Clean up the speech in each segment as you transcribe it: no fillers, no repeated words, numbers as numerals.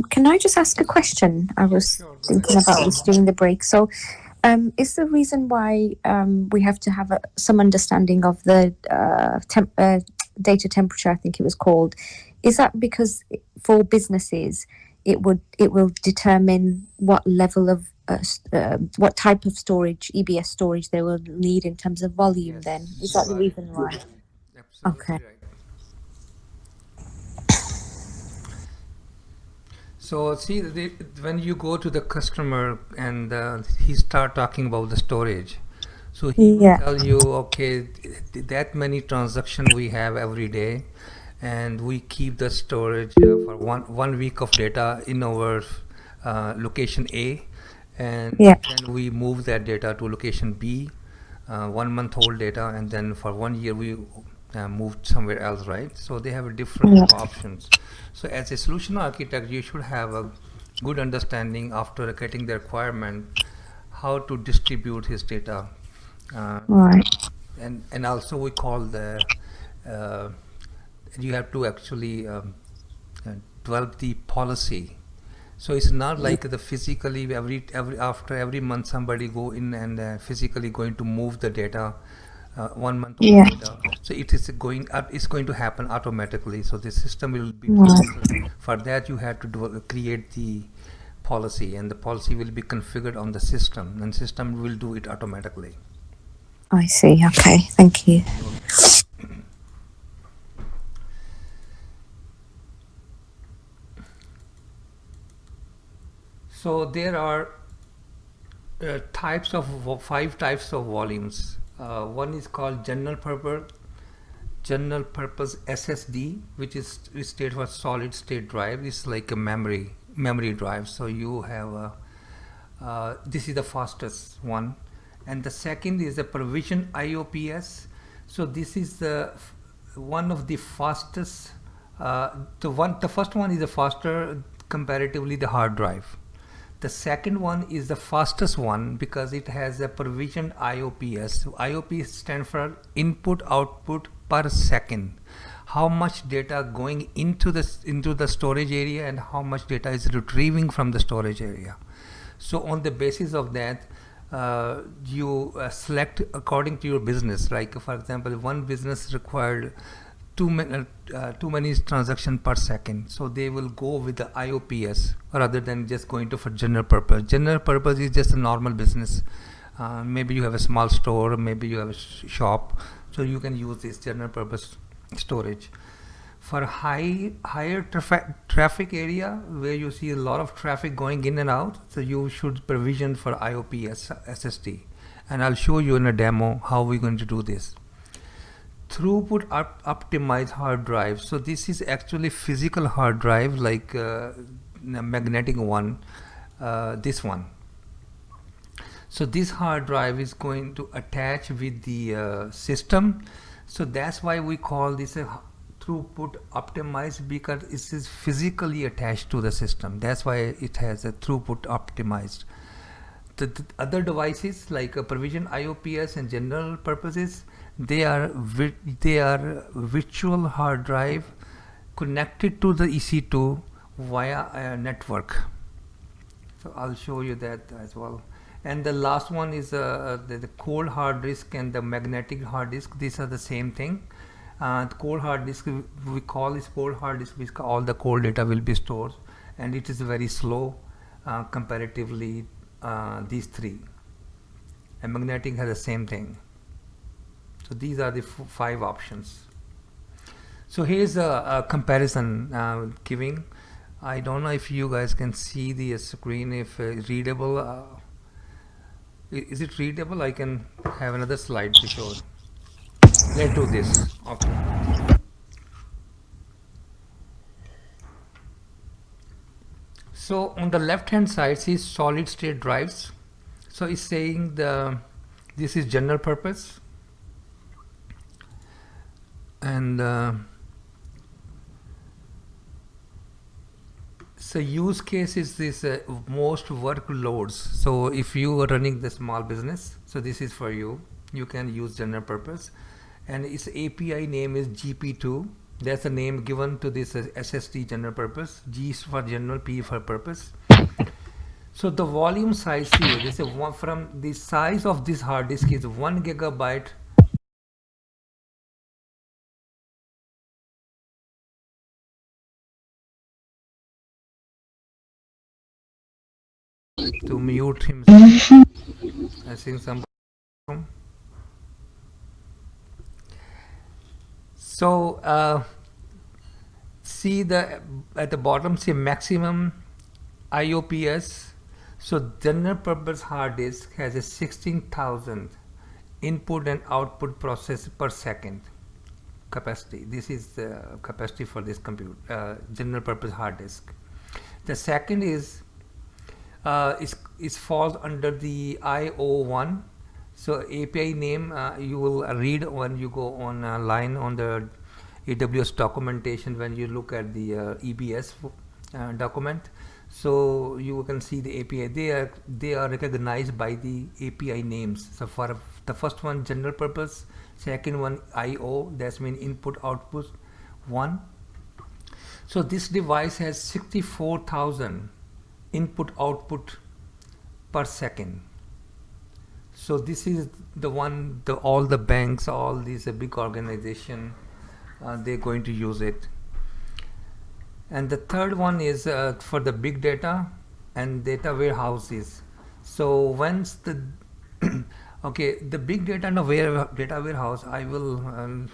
Can I just ask a question? I was Sure, go thinking ahead. about this during the break. So, is the reason why we have to have some understanding of the data temperature? I think it was called. Is that because for businesses, it will determine what level of what type of storage, EBS storage, they will need in terms of volume? Then Yes, is you that the got it. reason why? Okay. Absolutely right. So see, when you go to the customer and he start talking about the storage, so he will Yeah. tell you, okay, that many transaction we have every day, and we keep the storage for one week of data in our location A, and Yeah. then we move that data to location B, 1 month old data, and then for 1 year we moved somewhere else, right? So they have a different Yeah. options. So as a solution architect, you should have a good understanding after getting the requirement how to distribute his data, uh, Right. and also we call the uh, you have to actually uh, develop the policy. So it's not like the physically every after every month somebody go in and physically going to move the data, 1 month old Yeah. data. So it is going it's going to happen automatically. So the system will be doing. Right. So for that you have to create the policy, and the policy will be configured on the system, and system will do it automatically. I see. Okay. Thank you. You're welcome. So there are types of 5 types of volumes. One is called general purpose SSD, which is state for solid state drive. It's like a memory drive. So you have this is the fastest one, and the second is the provision IOPS. So this is one of the fastest. The first one is the faster comparatively the hard drive. The second one is the fastest one because it has a provisioned IOPS. IOPS stands for input output per second. How much data going into the storage area and how much data is retrieving from the storage area. So on the basis of that, you select according to your business. Like for example, one business required too many transaction per second, so they will go with the IOPS rather than just going to for general purpose. General purpose is just a normal business. Maybe you have a small store, maybe you have a shop, so you can use this general purpose storage. For higher traffic area where you see a lot of traffic going in and out, so you should provision for IOPS SSD, and I'll show you in a demo how we're going to do this. Throughput optimized hard drive. So this is actually physical hard drive, like magnetic one, this one. So this hard drive is going to attach with the system. So that's why we call this a throughput optimized, because it is physically attached to the system. That's why it has a throughput optimized. The other devices like a provision IOPS and general purposes, they are virtual hard drive connected to the EC2 via a network. So I'll show you that as well. And the last one is the cold hard disk and the magnetic hard disk. These are the same thing. The cold hard disk, we call this cold hard disk because all the cold data will be stored, and it is very slow comparatively these three. And magnetic has the same thing. So these are the 5 options. So here's a comparison giving. I don't know if you guys can see the screen, if readable. Is it readable? I can have another slide to show. Let's do this. Okay. So on the left hand side is solid state drives. So it's saying this is general purpose, and so use case is this most workloads. So if you are running the small business, so this is for you. You can use general purpose, and its API name is GP2. That's the name given to this SSD, general purpose. G is for general, P for purpose. So the volume size here, this is one from the size of this hard disk is 1 GB to mute himself. I think some. So see the at the bottom, say maximum IOPS. So general purpose hard disk has a 16,000 input and output process per second capacity. This is the capacity for this general purpose hard disk. The second is falls under the IO1. So API name you will read when you go on line on the AWS documentation when you look at the EBS document. So you can see the API. They are recognized by the API names. So for the first one, general purpose. Second one, IO. That's mean input output 1. So this device has 64,000 input output per second. So this is the one all the banks, all these big organization, they're going to use it. And the third one is for the big data and data warehouses. So once the okay, the big data and data warehouse, I will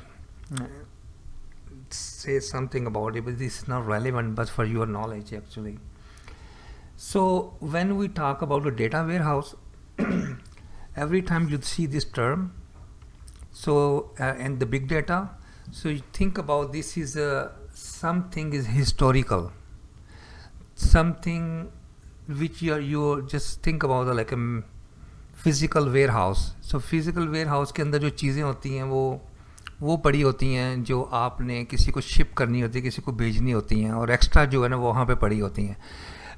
say something about it, but this is not relevant, but for your knowledge actually. So when we talk about a data warehouse, every time you see this term, so and the big data, so you think about this is something is historical, something which you just think about like a physical warehouse. So physical warehouse के अंदर जो चीज़ें होती हैं वो पड़ी होती हैं जो आपने किसी को शिप करनी होती है, किसी को भेजनी होती हैं, और एक्स्ट्रा जो है ना वो वहाँ पे पड़ी होती हैं.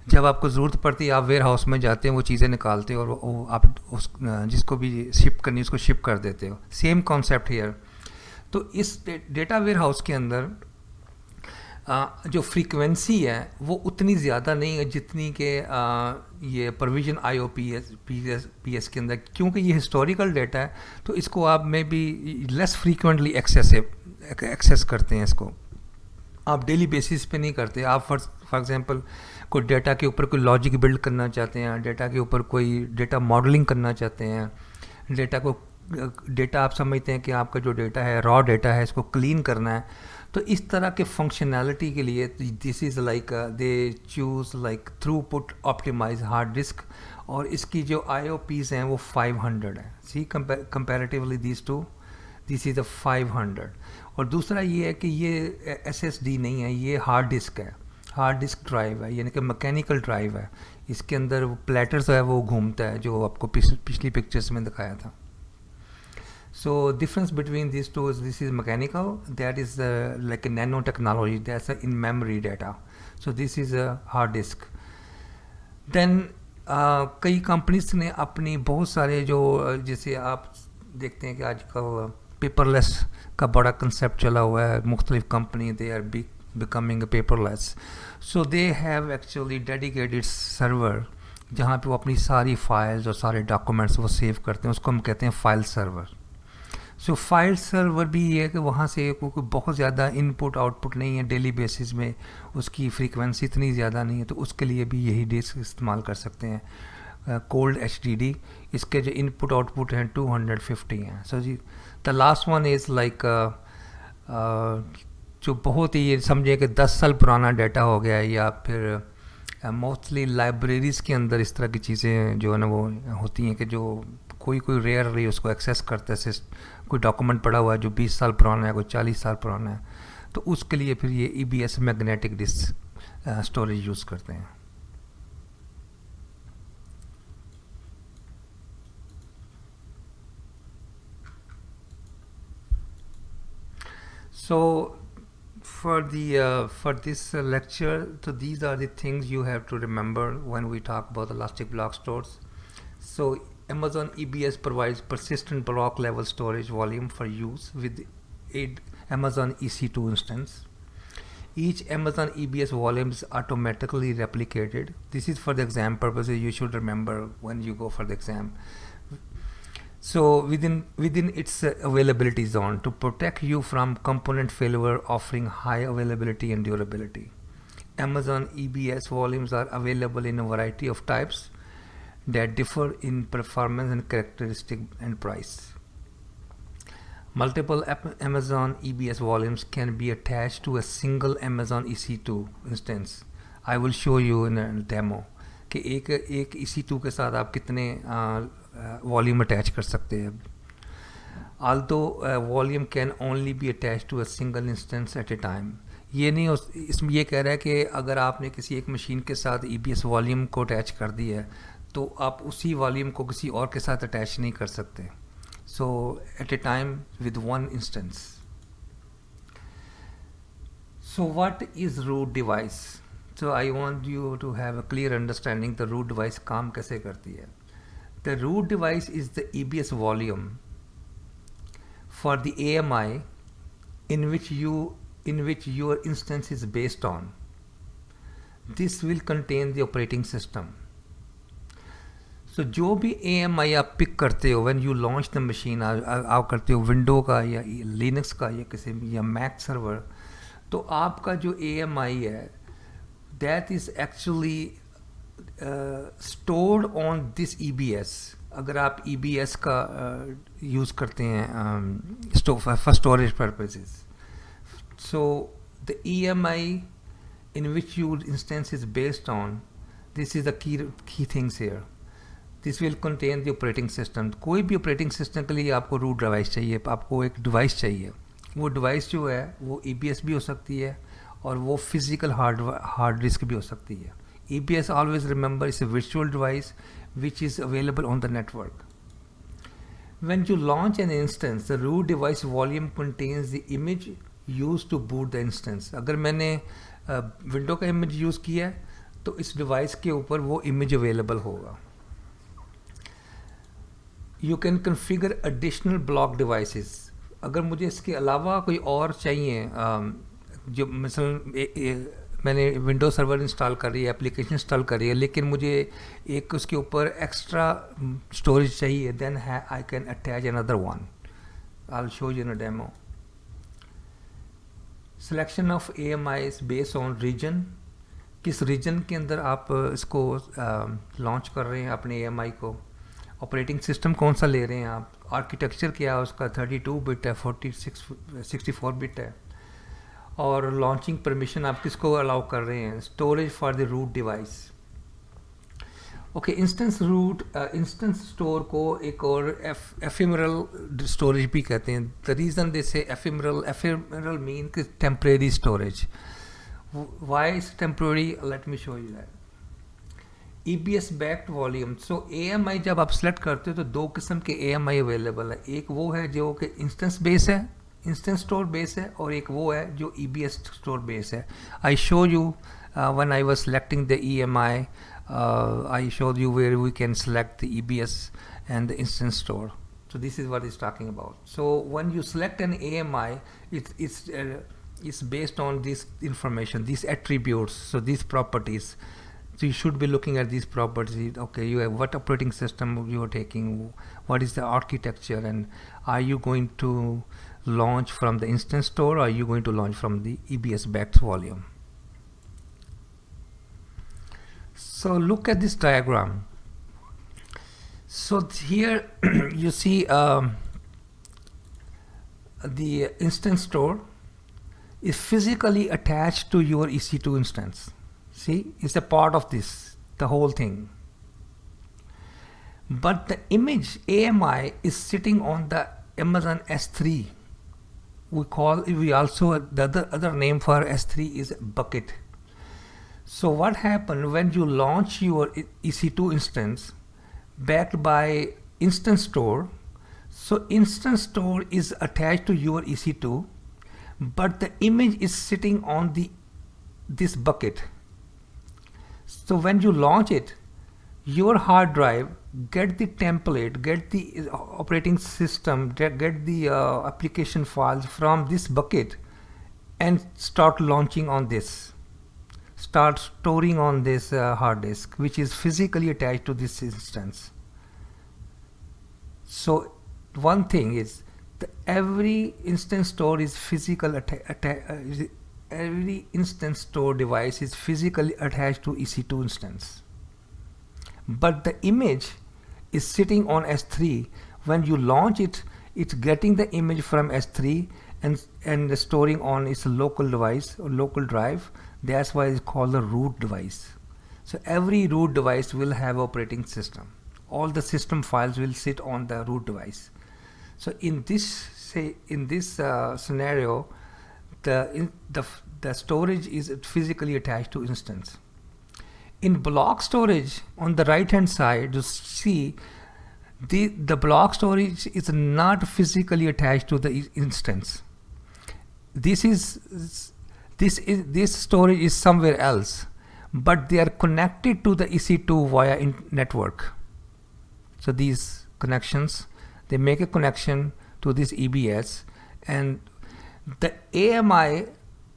जब आपको ज़रूरत पड़ती है आप वेयर हाउस में जाते हैं, वो चीज़ें निकालते हो और वो आप उस जिसको भी शिप करनी उसको शिप कर देते हो. Same concept here. तो इस डेटा वेयर हाउस के अंदर जो फ्रीक्वेंसी है वो उतनी ज़्यादा नहीं है जितनी कि ये प्रोविजन IOPS के अंदर, क्योंकि ये हिस्टोरिकल डेटा है तो इसको आप में भी लेस फ्रीक्वेंटली एक्सेस करते हैं. इसको आप डेली बेसिस पे नहीं करते. आप फॉर एग्जांपल कोई डेटा के ऊपर कोई लॉजिक बिल्ड करना चाहते हैं, डेटा के ऊपर कोई डेटा मॉडलिंग करना चाहते हैं, डेटा आप समझते हैं कि आपका जो डेटा है रॉ डेटा है, इसको क्लीन करना है, तो इस तरह के फंक्शनैलिटी के लिए this is like they choose like throughput optimize hard disk, और इसकी जो IOPs हैं वो 500 है. See comparatively this is a 500. और दूसरा ये है कि ये SSD नहीं है, ये हार्ड डिस्क है, हार्ड डिस्क ड्राइव है, यानी कि मैकेनिकल ड्राइव है. इसके अंदर वो प्लेटर्स है वो घूमता है जो आपको पिछली पिक्चर्स में दिखाया था. So difference between these two is this is mechanical, that is like a nanotechnology, that's a in memory data. So this is a hard disk. Then कई कंपनीज ने अपनी बहुत सारे जो जैसे आप देखते हैं कि आजकल पेपरलेस का बड़ा कंसेप्ट चला हुआ है, मुख्तलिफ company they are becoming paperless. So they have actually dedicated server जहाँ पे वो अपनी सारी फाइल्स और सारे डॉक्यूमेंट्स वो सेव करते हैं, उसको हम कहते हैं फाइल सर्वर. सो फाइल सर्वर भी ये है कि वहाँ से कोई बहुत ज़्यादा इनपुट आउटपुट नहीं है डेली बेसिस में, उसकी फ्रीक्वेंसी इतनी ज़्यादा नहीं है, तो उसके लिए भी यही डिस्क इस्तेमाल कर सकते हैं. कोल्ड HDD, इसके जो इनपुट आउटपुट हैं 250 हैं. सो जी the last one is like जो बहुत ही समझे कि 10 साल पुराना डाटा हो गया है, या फिर मोस्टली लाइब्रेरीज़ के अंदर इस तरह की चीज़ें जो है ना वो होती हैं कि जो कोई रेयरली उसको एक्सेस करता है. कोई डॉक्यूमेंट पड़ा हुआ है जो 20 साल पुराना है, कोई 40 साल पुराना है, तो उसके लिए फिर ये EBS magnetic disk storage use करते हैं. So for this lecture, so these are the things you have to remember when we talk about elastic block stores. So Amazon EBS provides persistent block level storage volume for use with Amazon EC2 instance. Each Amazon EBS volume is automatically replicated. This is for the exam purposes. You should remember when you go for the exam. So within its availability zone to protect you from component failure, offering high availability and durability. Amazon EBS volumes are available in a variety of types that differ in performance and characteristic and price. Multiple Amazon EBS volumes can be attached to a single Amazon EC2 instance. I will show you in a demo कि एक EC2 के साथ आप कितने volume attach कर सकते हैं. Although volume can only be attached to a single instance at a time. ये नहीं इसमें ये कह रहा है कि अगर आपने किसी एक मशीन के साथ EBS वॉल्यूम को अटैच कर दिया है तो आप उसी वॉल्यूम को किसी और के साथ अटैच नहीं कर सकते. So at a time with one instance. So what is root device? So I want you to have a clear understanding the root device काम कैसे करती है. The root device is the EBS volume for the AMI in which your instance is based on. This will contain the operating system. So जो भी AMI आप pick करते हो when you launch the machine, आप करते हो window का या लिनक्स का या किसी या मैक सर्वर, तो आपका जो AMI है that is actually stored on this EBS. अगर आप EBS का यूज़ करते हैं for storage purposes. So the EMI in which your instance is based on, this is the key things here. This will contain the operating system. कोई भी operating system के लिए आपको root device चाहिए, आपको एक device चाहिए. वो device जो है वो EBS भी हो सकती है और वो physical hard disk भी हो सकती है. EBS always remember is a virtual device which is available on the network. When you launch an instance, the root device volume contains the image used to boot the instance. अगर मैंने window का image use किया है तो इस device के ऊपर वो image available होगा. You can configure additional block devices. अगर मुझे इसके अलावा कोई और चाहिए, जो मिसल मैंने विंडो सर्वर इंस्टॉल कर रही है, एप्लीकेशन इंस्टॉल कर रही है, लेकिन मुझे एक उसके ऊपर एक्स्ट्रा स्टोरेज चाहिए, then I can attach another one. I will show you in a demo. Selection of AMI is based on region. किस रीजन के अंदर आप इसको लॉन्च कर रहे हैं अपने AMI को. ऑपरेटिंग सिस्टम कौन सा ले रहे हैं आप. आर्किटेक्चर क्या है उसका, 32 बिट है, 64 बिट है. और लॉन्चिंग परमिशन आप किसको अलाउ कर रहे हैं. Storage for the root device. Okay, instance store को एक और एफिमरल स्टोरेज भी कहते हैं. द रीज़न दे से एफिमरल मीन कि temporary storage. Why is temporary, let me show you that. EBS backed volume. So AMI जब आप सेलेक्ट करते हो तो दो किस्म के AMI अवेलेबल है. एक वो है जो कि इंस्टेंस बेस है, इंस्टेंस स्टोर बेस है, और एक वो है जो EBS स्टोर बेस है. I show you when I was selecting the EMI, I showed you where we can select the EBS and the instance store. So this is what it's talking about. So when you select an AMI, it's based on this information, these attributes, so these properties. So you should be looking at these properties. Okay, you have what operating system you are taking, what is the architecture, and are you going to launch from the instance store, or are you going to launch from the EBS backed volume? So look at this diagram. So here you see the instance store is physically attached to your EC2 instance. See, it's a part of this, the whole thing. But the image AMI is sitting on the Amazon S3. We also, the other name for S3 is bucket. So what happened when you launch your EC2 instance backed by instance store? So instance store is attached to your EC2, but the image is sitting on this bucket. So when you launch it, your hard drive get the template, get the operating system, get the application files from this bucket and start launching on this. Start storing on this hard disk, which is physically attached to this instance. So one thing is every instance store is physical every instance store device is physically attached to EC2 instance, but the image is sitting on S3. When you launch it, it's getting the image from S3 and storing on its local device or local drive. That's why it's called the root device. So every root device will have operating system. All the system files will sit on the root device. So in this scenario, the storage is physically attached to instance. In block storage, on the right hand side, you see the block storage is not physically attached to the instance. This storage is somewhere else, but they are connected to the EC2 via network. So these connections, they make a connection to this EBS, and the AMI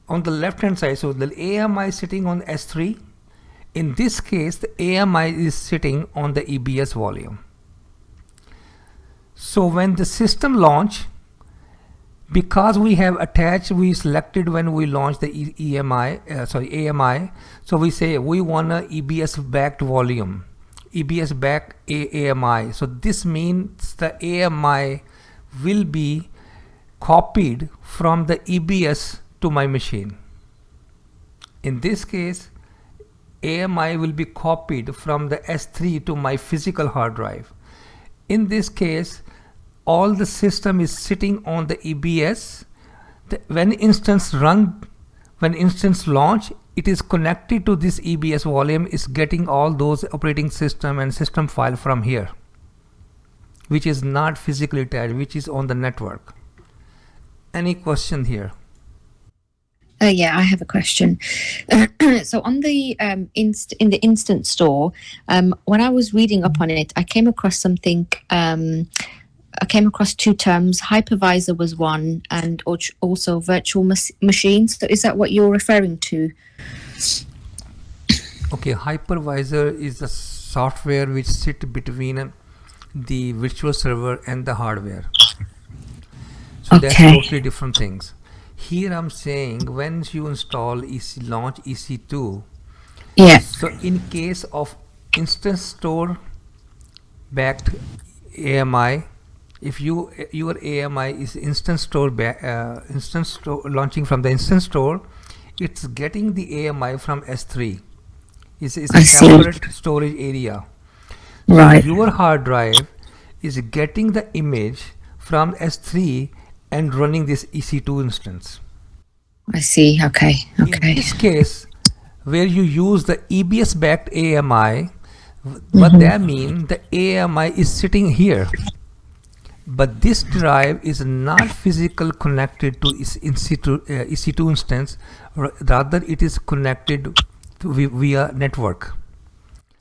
on the left hand side, so the AMI is sitting on S3. In this case, the AMI is sitting on the EBS volume. So when the system launch, because we have attached, we selected when we launched the AMI, so we say we want a EBS backed volume, EBS back AMI. So this means the AMI will be copied from the EBS to my machine. In this case, AMI will be copied from the S3 to my physical hard drive. In this case, all the system is sitting on the EBS. When instance launch, it is connected to this EBS volume, is getting all those operating system and system file from here, which is not physically attached, which is on the network. Any question here? Yeah, I have a question. So on the in the instant store, when I was reading up on it, I came across something. I came across two terms. Hypervisor was one, and also virtual machines. So is that what you're referring to? Okay, hypervisor is the software which sit between the virtual server and the hardware. So Okay. that's totally different things. Here I'm saying when you install launch EC2, Yeah. so in case of instance store backed AMI, if your AMI is instance store launching from the instance store, it's getting the AMI from S3. It's I a see. separate storage area. Right. Your hard drive is getting the image from S3 and running this EC2 instance. I see. Okay. In Okay. this case, where you use the EBS backed AMI, what that means, the AMI is sitting here, but this drive is not physical connected to EC2 instance, rather it is connected to via network.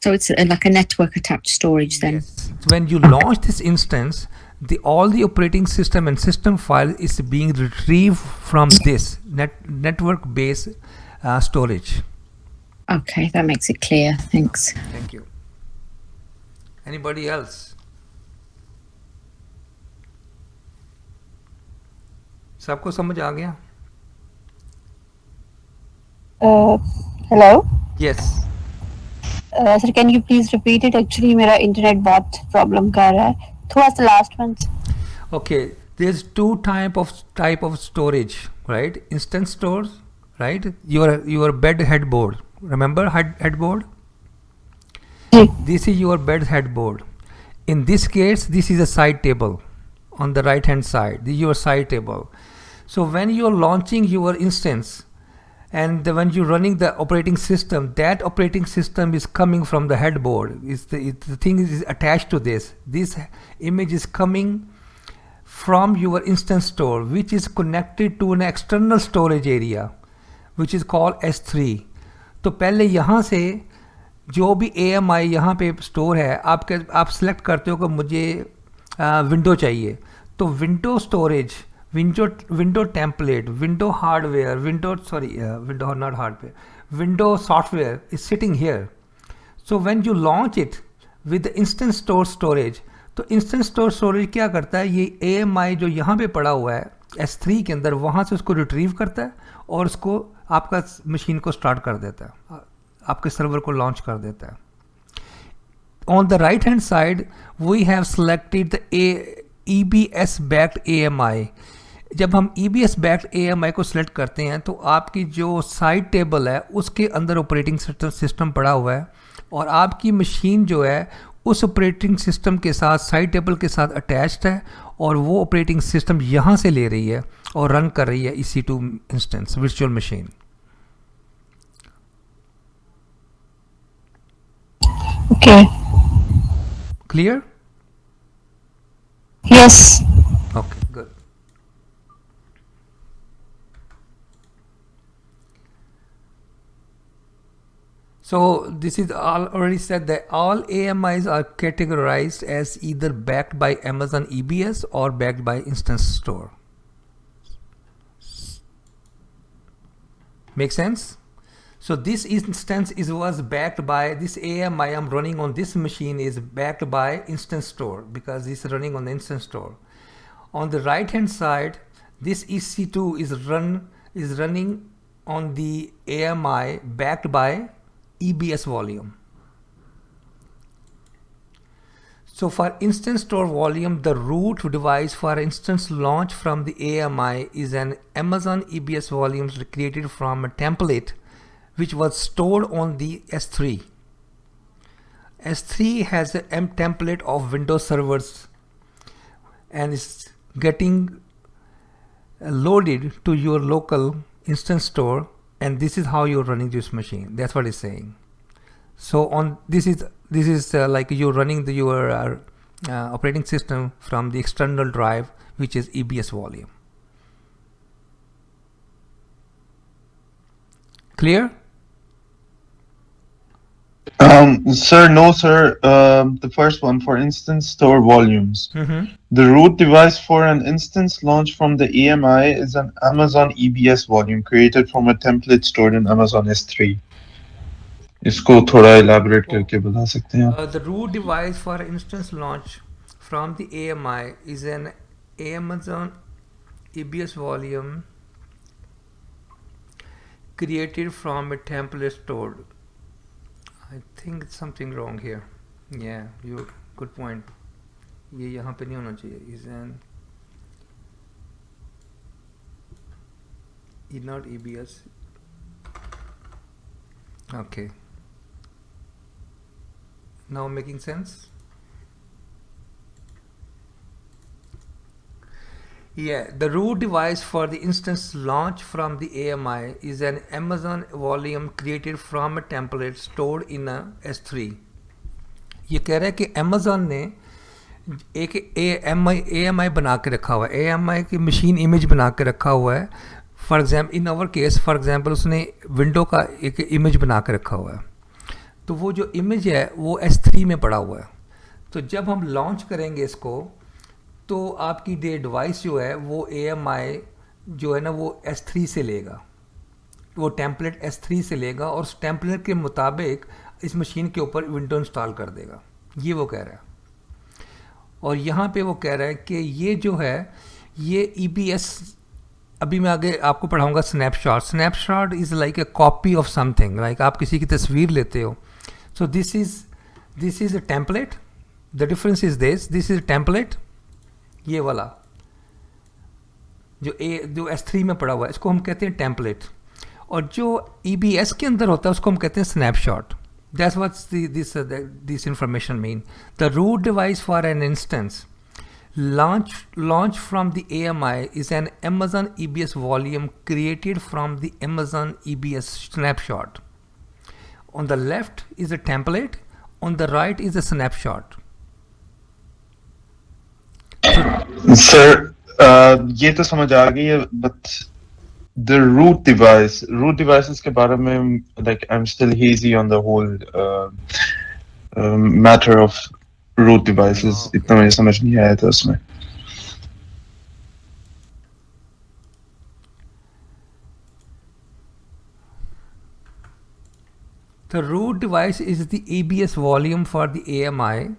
So it's like a network attached storage then. Yes. So when you launch this instance, all the operating system and system file is being retrieved from this network based storage. Okay, that makes it clear. Thanks. Thank you. Anybody else? सबको समझ आ गया? Hello. Yes. Sir, can you please repeat it? Actually, मेरा internet बहुत problem कर रहा है. Who was the last one? Okay. There's two type of storage, right? Instance stores, right? Your bed headboard. Remember headboard? This is your bed headboard. In this case, this is a side table on the right hand side. This is your side table. So when you're launching your instance and when you're running the operating system, that operating system is coming from the headboard. The thing is attached to this. This image is coming from your instance store, which is connected to an external storage area, which is called S3. तो पहले यहाँ से जो भी AMI यहाँ पे store है, आप सेलेक्ट करते हो कि मुझे विंडो चाहिए, तो window storage, window template, window hardware, window not hardware, window software is sitting here. So when you launch it with instant store storage, तो इंस्टेंट स्टोर स्टोरेज क्या करता है, ये AMI जो यहाँ पे पड़ा हुआ है S3 के अंदर, वहाँ से उसको रिट्रीव करता है और उसको आपका मशीन को स्टार्ट कर देता है, आपके सर्वर को लॉन्च कर देता है. On the right hand side we have selected the EBS backed AMI. जब हम EBS backed AMI को सिलेक्ट करते हैं तो आपकी जो साइड टेबल है उसके अंदर ऑपरेटिंग सिस्टम पड़ा हुआ है, और आपकी मशीन जो है उस ऑपरेटिंग सिस्टम के साथ, साइड टेबल के साथ अटैच्ड है, और वो ऑपरेटिंग सिस्टम यहाँ से ले रही है और रन कर रही है EC2 instance virtual machine. Okay. Clear? Yes. Okay, good. So this is already said that all AMIs are categorized as either backed by Amazon EBS or backed by Instance Store. Make sense? So this instance was backed by this AMI I'm running on this machine is backed by Instance Store because it's running on the Instance Store. On the right hand side, this EC2 is running on the AMI backed by EBS volume. So for instance store volume, the root device for instance launch from the AMI is an Amazon EBS volumes created from a template which was stored on the S3. S3 has a template of Windows servers and is getting loaded to your local instance store, and this is how you're running this machine. That's what it's saying. So on this is like you're running your operating system from the external drive, which is EBS volume. Clear? Sir, no, sir. The first one, for instance, store volumes. Mm-hmm. The root device for an instance launched from the AMI is an Amazon EBS volume created from a template stored in Amazon S3. इसको थोड़ा elaborate करके बता सकते हैं आप? The root device for instance launch from the AMI is an Amazon EBS volume created from a template stored. I think it's something wrong here. Yeah, you good point. ये यहाँ पे नहीं होना चाहिए. Is an not EBS. Okay. Now making sense? Yeah, the root device for the instance launch from the AMI is an Amazon volume created from a template stored in a S3. ये कह रहा है कि Amazon ने एक AMI बना के रखा हुआ है, AMI की मशीन इमेज बना के रखा हुआ है. For example in our case, for example उसने विंडो का एक इमेज बना के रखा हुआ है, तो वो जो इमेज है वो S3 में पड़ा हुआ है. तो जब हम लॉन्च करेंगे इसको, तो आपकी डिवाइस जो है वो AMI जो है ना वो S3 से लेगा, वो टेम्पलेट S3 से लेगा और उस टेम्पलेट के मुताबिक इस मशीन के ऊपर विंडो इंस्टॉल कर देगा. ये वो कह रहा है. और यहाँ पे वो कह रहा है कि ये जो है ये EBS, अभी मैं आगे आपको पढ़ाऊँगा snapshot is like a copy of something, like आप किसी की तस्वीर लेते हो. So this is a template. The difference is this is a template. ये वाला जो S3 में पड़ा हुआ है इसको हम कहते हैं टेम्पलेट, और जो EBS के अंदर होता है उसको हम कहते हैं snapshot. That's what this information mean. The root device for an instance launch from the AMI is an Amazon EBS volume created from the Amazon EBS snapshot. On the left is a template, on the right is a snapshot. Sir ये तो समझ आ गई है, but The root devices के बारे में, like I'm still hazy on the whole matter of root devices. Okay. इतना मुझे समझ नहीं आया था उसमें. The root device is the EBS volume for the AMI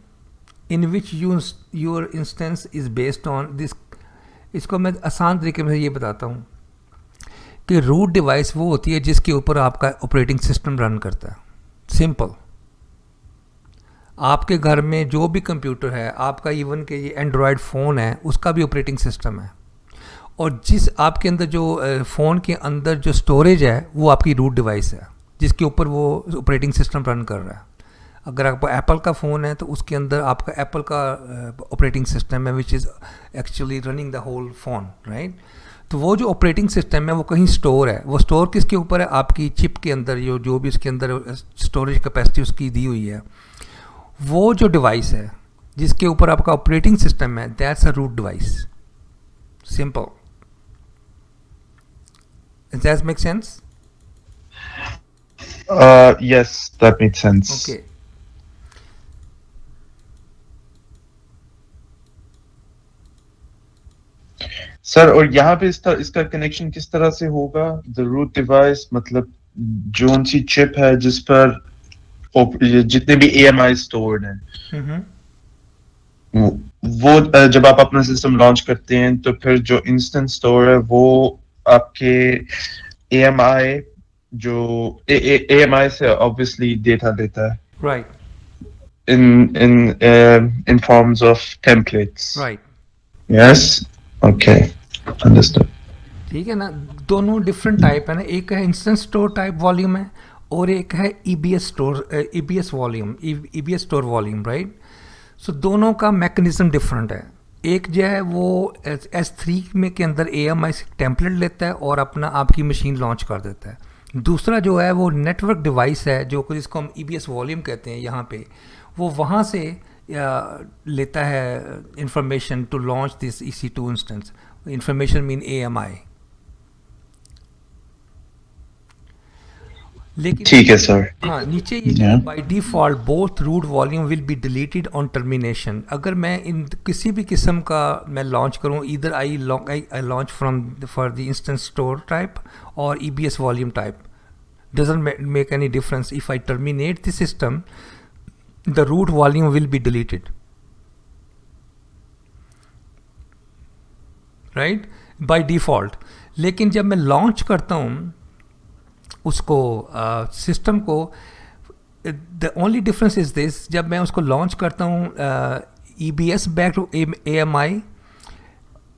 in which your instance is based on this. इसको मैं आसान तरीके में ये बताता हूँ कि रूट डिवाइस वो होती है जिसके ऊपर आपका ऑपरेटिंग सिस्टम रन करता है. सिंपल. आपके घर में जो भी कंप्यूटर है, आपका इवन के ये एंड्रॉयड फ़ोन है, उसका भी ऑपरेटिंग सिस्टम है. और जिस आपके अंदर जो फ़ोन के अंदर जो स्टोरेज है वो आपकी रूट डिवाइस है जिसके ऊपर वो ऑपरेटिंग सिस्टम रन कर रहा है. अगर आपका एप्पल का फ़ोन है तो उसके अंदर आपका एप्पल का ऑपरेटिंग सिस्टम है which is actually running the whole phone, right. तो वो जो ऑपरेटिंग सिस्टम है वो कहीं स्टोर है. वो स्टोर किसके ऊपर है? आपकी चिप के अंदर जो भी उसके अंदर स्टोरेज कैपेसिटी उसकी दी हुई है. वो जो डिवाइस है जिसके ऊपर आपका ऑपरेटिंग सिस्टम है, that's a root device. Simple. Does that make sense? Yes, that makes sense. Okay. Sir, और यहाँ पे इसका कनेक्शन किस तरह से होगा? The root device मतलब जो सी चिप है जिस पर जितने भी AMI stored हैं, Mm-hmm. वो जब आप अपना सिस्टम लॉन्च करते हैं तो फिर जो इंस्टेंट स्टोर है वो आपके AMI जो AMI से ऑब्वियसली डेटा लेता है. Right. In forms of templates. Right. Yes. Okay. Understood. ठीक है ना. दोनों डिफरेंट टाइप है ना. एक है इंस्टेंट स्टोर टाइप वॉल्यूम है और एक है EBS volume, EBS store volume, right. So दोनों का मैकेनिज्म डिफरेंट है. एक जो है वो S3 में के अंदर AMI से टेम्पलेट लेता है और अपना आपकी मशीन लॉन्च कर देता है. दूसरा जो है वो नेटवर्क डिवाइस है जो जिसको हम EBS वॉल्यूम कहते हैं यहाँ पे, वो वहाँ से लेता है information to launch this EC2 instance. Information mean AMI. लेकिन ठीक है सर. हाँ, नीचे ये by default both root volume will be deleted on termination. अगर मैं इन किसी भी किस्म का मैं लॉन्च करूँ, इधर I launch from for the instance store type और EBS volume type, doesn't make any difference. If I terminate the system, the root volume will be deleted, right, by default. लेकिन जब मैं लॉन्च करता हूँ उसको system को, the only difference is this, जब मैं उसको लॉन्च करता हूँ EBS बैक टू AMI,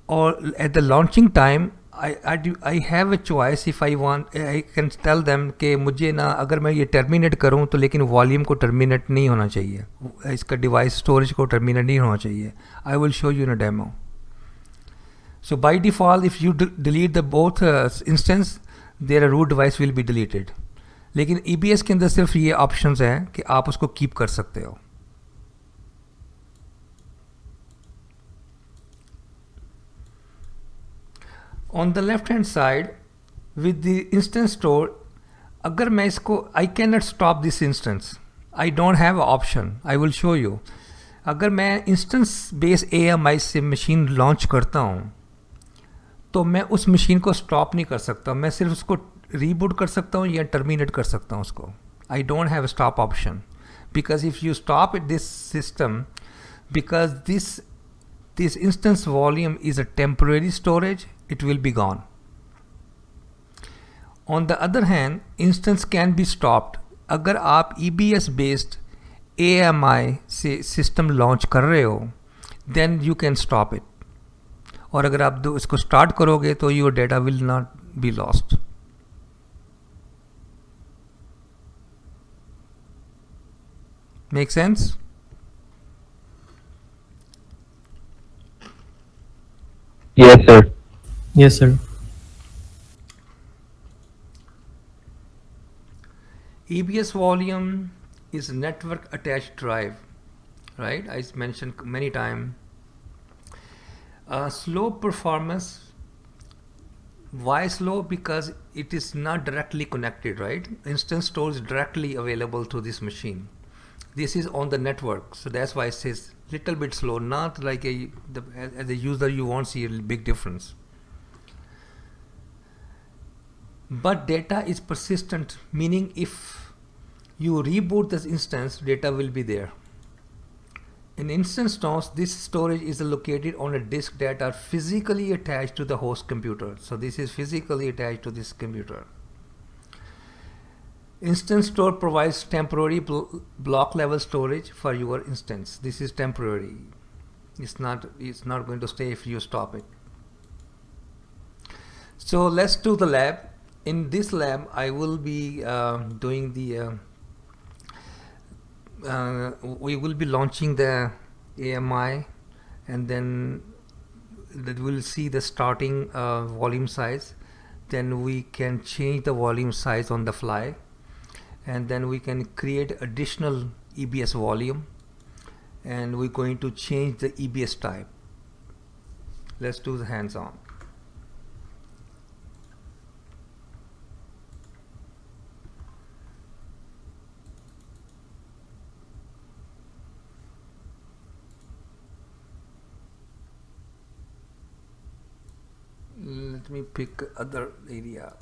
और at the launching time I have a choice if I want. I can tell them कि मुझे ना अगर मैं ये टर्मिनेट करूँ तो लेकिन वॉल्यूम को टर्मिनेट नहीं होना चाहिए, इसका डिवाइस स्टोरेज को टर्मिनेट नहीं होना चाहिए. I will show you in a demo. So by default if you delete the both instance, their root device will be deleted. लेकिन EBS के अंदर सिर्फ ये ऑप्शंस हैं कि आप उसको कीप कर सकते हो. On the left hand side with the instance store, अगर मैं इसको I cannot stop this instance. I don't have an option. I will show you. अगर मैं इंस्टेंस बेस AMI से मशीन लॉन्च करता हूँ तो मैं उस मशीन को स्टॉप नहीं कर सकता. मैं सिर्फ उसको रीबूट कर सकता हूँ या टर्मिनेट कर सकता हूँ उसको. I don't have a stop option because if you stop this system, because this instance volume is a temporary storage, it will be gone. On the other hand, instance can be stopped. अगर आप EBS based AMI से system launch कर रहे हो, then you can stop it. और अगर आप इसको स्टार्ट करोगे तो your data will not be lost. Make sense? Yes sir. Yes, sir. EBS volume is network attached drive, right? I mentioned many times. Slow performance Why slow? Because it is not directly connected, right? Instance store is directly available to this machine. This is on the network, so that's why it says little bit slow. Not like as a user you won't see a big difference. But data is persistent, meaning if you reboot this instance, data will be there. In instance stores, this storage is located on a disk that are physically attached to the host computer. So this is physically attached to this computer. Instance store provides temporary block level storage for your instance. This is temporary. It's not going to stay if you stop it. So let's do the lab. In this lab, I will be doing the we will be launching the AMI, and then we'll see the starting volume size. Then we can change the volume size on the fly, and then we can create additional EBS volume, and we're going to change the EBS type. Let's do the hands-on. Let me pick other area.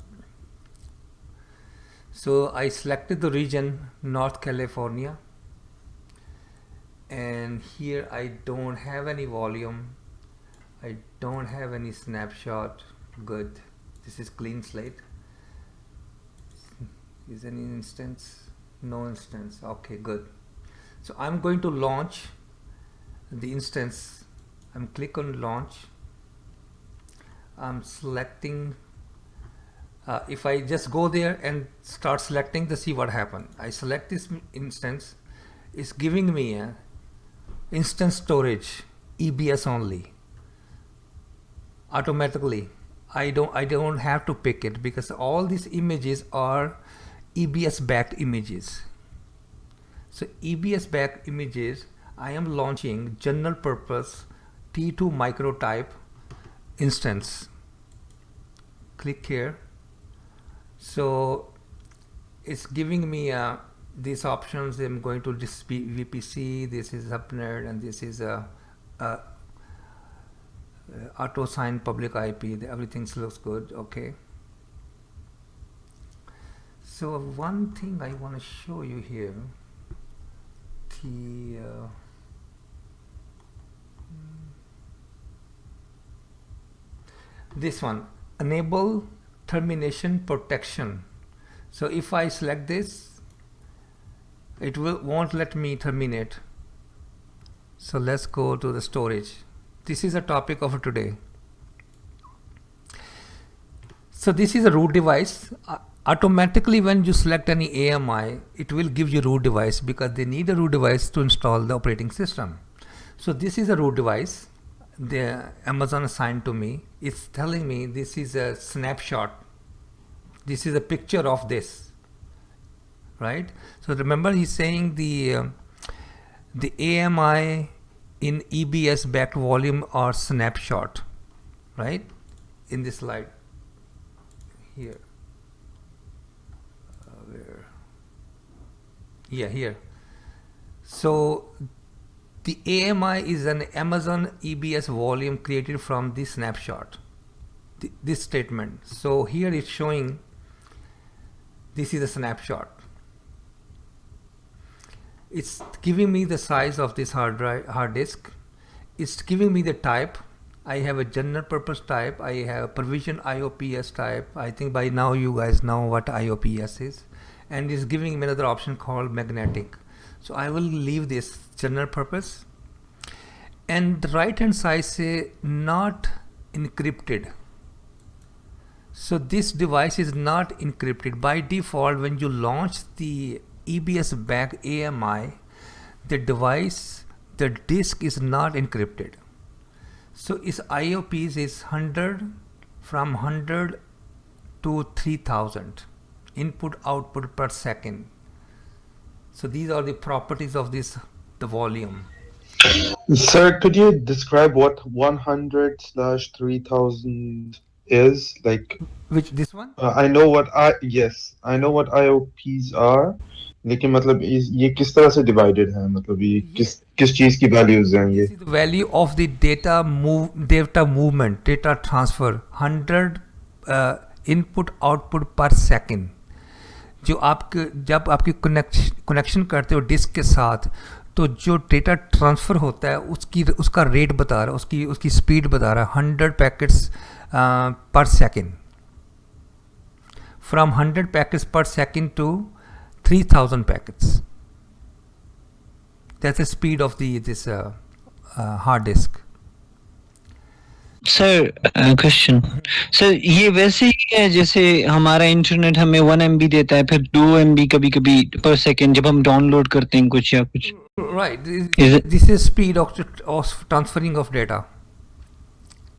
So I selected the region North California, and here I don't have any volume, I don't have any snapshot. Good, this is clean slate. Is any instance? No instance. Okay, good. So I'm going to launch the instance. I'm click on launch. I'm selecting. If I just go there and start selecting to see what happened, I select this instance. It's giving me a instance storage EBS only automatically. I don't have to pick it because all these images are EBS backed images. So EBS backed images, I am launching general purpose T2 micro type instance. Click here. So it's giving me these options. I'm going to this VPC, this is subnet, and this is a auto sign public IP. Everything looks good. Okay. So one thing I want to show you here, this one, enable termination protection. So if I select this, it won't let me terminate. So let's go to the storage. This is a topic of today. So this is a root device. Automatically when you select any AMI, it will give you root device because they need a root device to install the operating system. So this is a root device the Amazon assigned to me. It's telling me this is a snapshot. This is a picture of this, right? So remember, he's saying the AMI in EBS backed volume or snapshot, right? In this slide here. Where? Yeah, here. So the AMI is an Amazon EBS volume created from this snapshot, this statement. So here it's showing this is a snapshot. It's giving me the size of this hard disk. It's giving me the type. I have a general purpose type. I have provision IOPS type. I think by now you guys know what IOPS is. And it's giving me another option called magnetic. So I will leave this general purpose. And the right hand side say not encrypted. So this device is not encrypted. By default, when you launch the EBS backed AMI, the device, the disk is not encrypted. So its IOPs is 100 from 100 to 3000 input output per second. So these are the properties of the volume. Sir, could you describe what 100/3000 is, like Which this one? I know what I know what IOPs are, लेकिन मतलब ये किस तरह से divided है, मतलब ये ये किस चीज की values हैं this ये? is the value of the data movement, data transfer, 100 input output per second. जो आपके जब आपकी कनेक्शन करते हो डिस्क के साथ, तो जो डेटा ट्रांसफ़र होता है उसका रेट बता रहा है, उसकी स्पीड बता रहा है 100 packets per second, from 100 packets per second to 3000 packets. That's the speed of this hard disk. Sir question, sir ये वैसे ही है जैसे हमारा इंटरनेट हमें 1 MB देता है, फिर 2 MB कभी कभी पर सेकेंड जब हम डाउनलोड करते हैं कुछ या कुछ. Right. Is it- This is speed of transferring of data.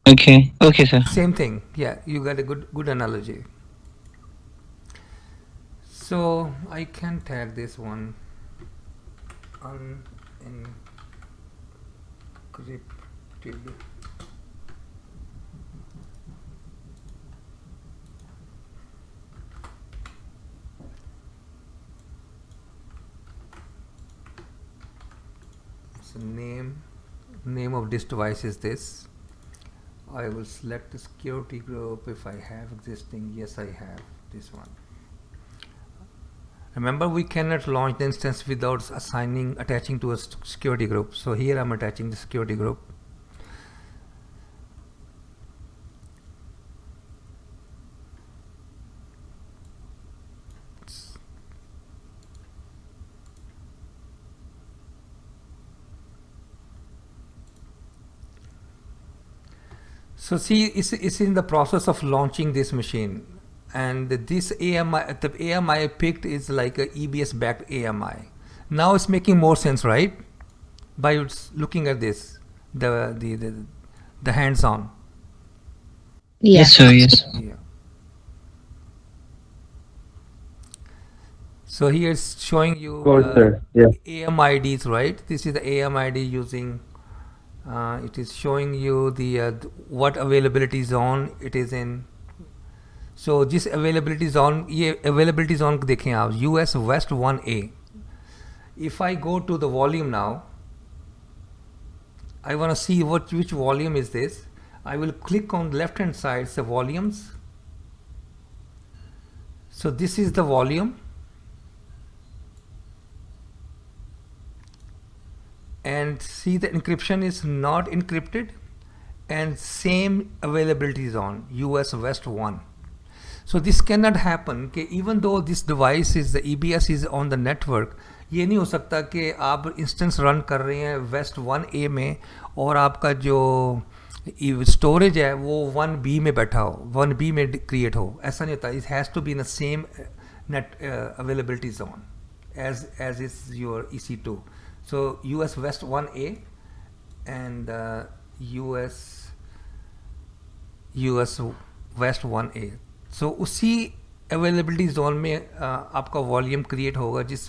Okay sir. Same thing. Yeah, you got a good analogy. So I can tag this one unencrypted. So name of this device is this. I will select the security group if I have existing. Yes, I have this one. Remember, we cannot launch the instance without attaching to a security group. So here I'm attaching the security group. So see, it's in the process of launching this machine, and this AMI, the AMI I picked is like a EBS backed AMI. Now it's making more sense, right? By looking at this, the hands-on. Yes sir, yes. Yeah. So here it's showing you Sir. Yeah. AMIDs, right? This is the AMID using. It is showing you the what availability zone it is in. So this availability zone, ये availability zone देखें आप, US West 1A. If I go to the volume now, I want to see which volume is this. I will click on the left hand side, the volumes. So this is the volume. And see, the encryption is not encrypted, and same availability zone, US West 1. So this cannot happen कि even though this device is the EBS is on the network, ये नहीं हो सकता कि आप instance run कर रहे हैं वेस्ट 1A में और आपका जो स्टोरेज है वो 1B में बैठा हो, 1B में क्रिएट हो. ऐसा नहीं होता. It has to be in the same net availability zone as is your EC2. So US West 1A and US West 1A. So उसी अवेलेबिलिटी जोन में आपका वॉल्यूम क्रिएट होगा जिस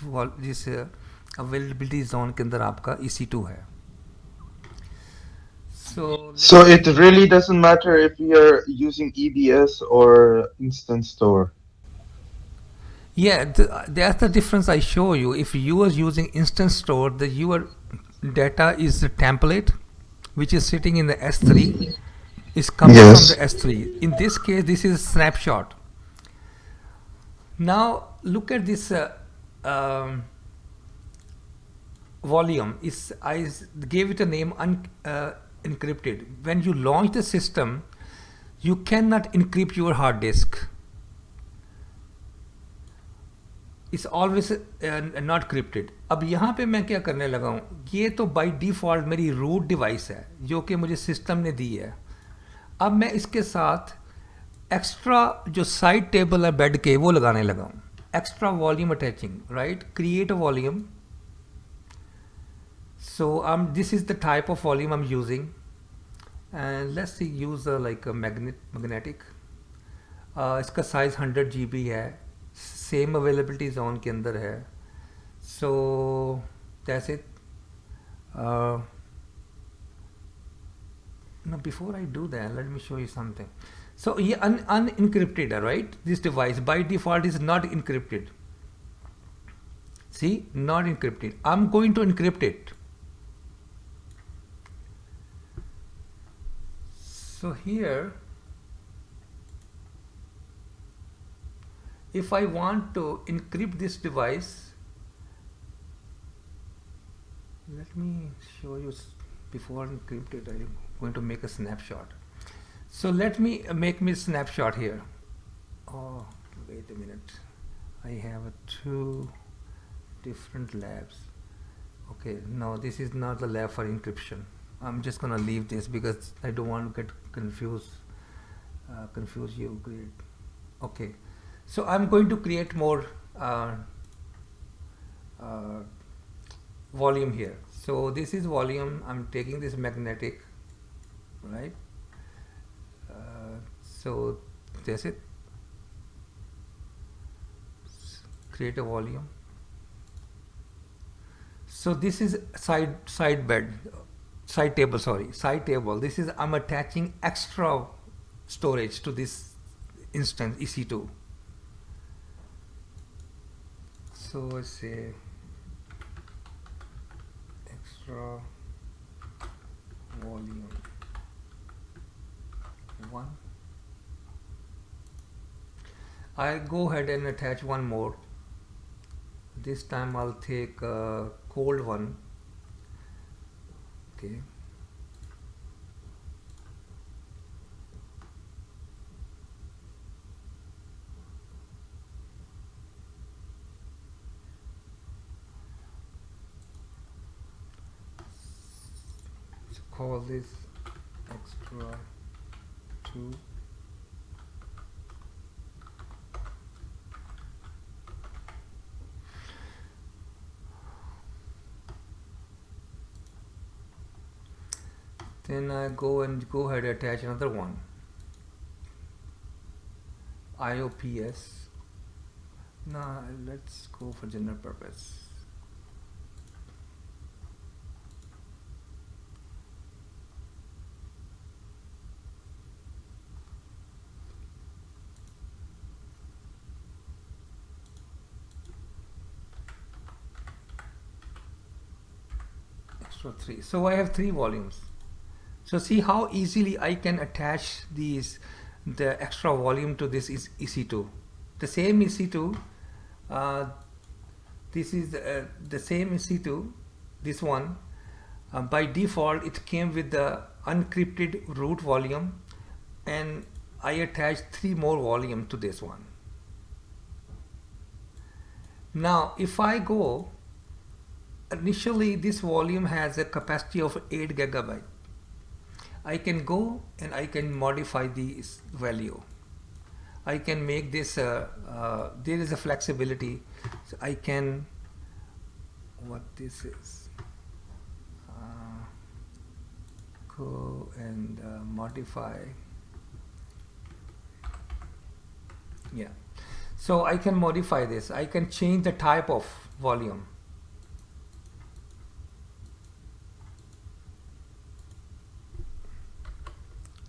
अवेलेबिलिटी जोन के अंदर आपका EC2 है. So it really doesn't matter if you're using EBS or Instant Store. Yeah, that's the difference I show you. If you are using Instant Store, your data is a template which is sitting in the S3, is coming from the S3. In this case, this is a snapshot. Now look at this volume. I gave it a name encrypted. When you launch the system, you cannot encrypt your hard disk. It's always not encrypted. अब यहाँ पे मैं क्या करने लगा हूँ, ये तो by default मेरी root device है जो कि मुझे सिस्टम ने दी है. अब मैं इसके साथ एक्स्ट्रा जो साइड टेबल है बेड के वो लगाने लगा हूँ. Extra volume attaching, right, create a volume. So this is the type of volume I'm using, and let's see, use like a magnetic. इसका size 100 GB है, same availability zone के अंदर है. So that's it. Now before I do that, let me show you something. So yeah, unencrypted, right? This device by default is not encrypted. See, not encrypted. I'm going to encrypt it. So here, if I want to encrypt this device, let me show you before encrypted. I'm going to make a snapshot. So let me make me snapshot here. Oh, wait a minute. I have two different labs. Okay, no, this is not the lab for encryption. I'm just gonna leave this because I don't want to get confuse you. Great. Okay, so I'm going to create more uh, volume here. So this is volume. I'm taking this magnetic, right? So that's it. Create a volume. So this is side table. Sorry, side table. This is I'm attaching extra storage to this instance EC2. So I say extra volume 1. I'll go ahead and attach one more. This time I'll take a cold one. Okay. So call this extra 2. Then I go ahead and attach another one. IOPS. Now let's go for general purpose. Extra 3. So I have 3 volumes. So see how easily I can attach the extra volume to this is EC2. The same EC2, this is the same EC2, this one. By default, it came with the unencrypted root volume, and I attached 3 more volume to this one. Now, if I go, initially this volume has a capacity of 8 GB. I can go and I can modify this value. I can make this, there is a flexibility. So I can, what this is, go and modify. Yeah. So I can modify this. I can change the type of volume.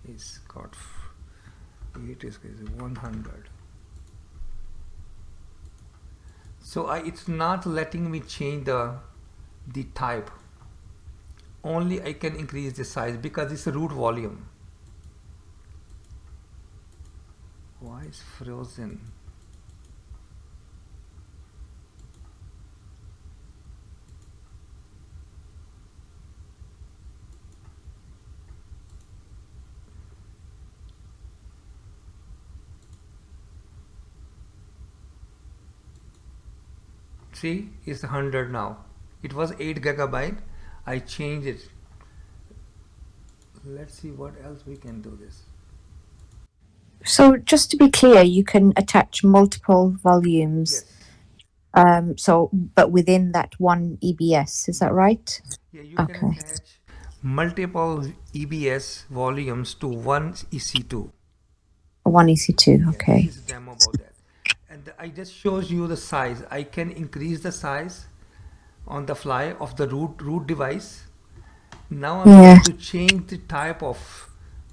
It's got 8 is 100. So it's not letting me change the type. Only I can increase the size because it's a root volume. Why is frozen? See, it's 100 now. It was 8 GB. I changed it. Let's see what else we can do this. So just to be clear, you can attach multiple volumes. Yes. So, but within that one EBS, is that right? Yeah, you can Okay. attach multiple EBS volumes to one EC2. One EC2. Okay. This is demo about that. And I just shows you the size. I can increase the size on the fly of the root device. Now I'm Yeah. going to change the type of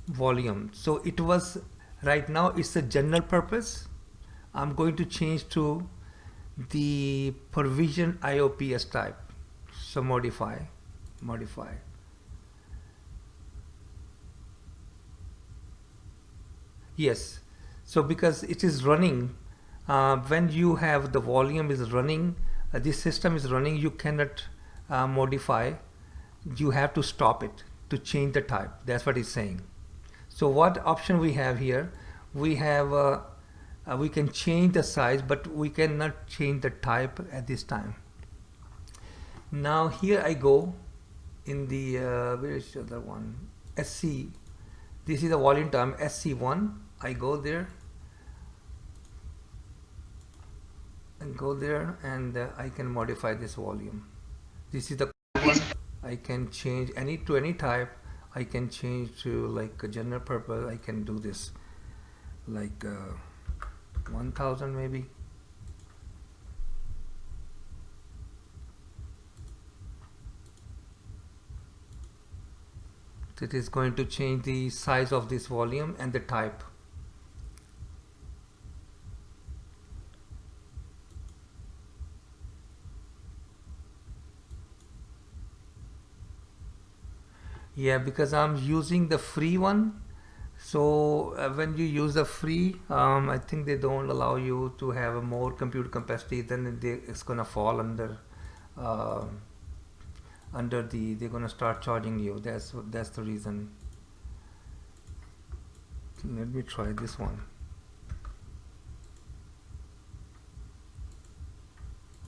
volume. So it was Right now it's a general purpose. I'm going to change to the provision IOPS type. So modify. Yes. So because it is running, when you have the volume is running, this system is running, you cannot modify. You have to stop it to change the type. That's what it's saying. So what option we have here? We have we can change the size, but we cannot change the type at this time. Now here I go in the where is the other one? SC. This is the volume term SC1. I go there and I can modify this volume. This is the I can change any type. I can change to like a general purpose. I can do this like 1000 maybe. It is going to change the size of this volume and the type. Yeah, because I'm using the free one. So when you use the free, I think they don't allow you to have a more compute capacity. Then it's gonna fall under they're gonna start charging you. That's the reason. Let me try this one.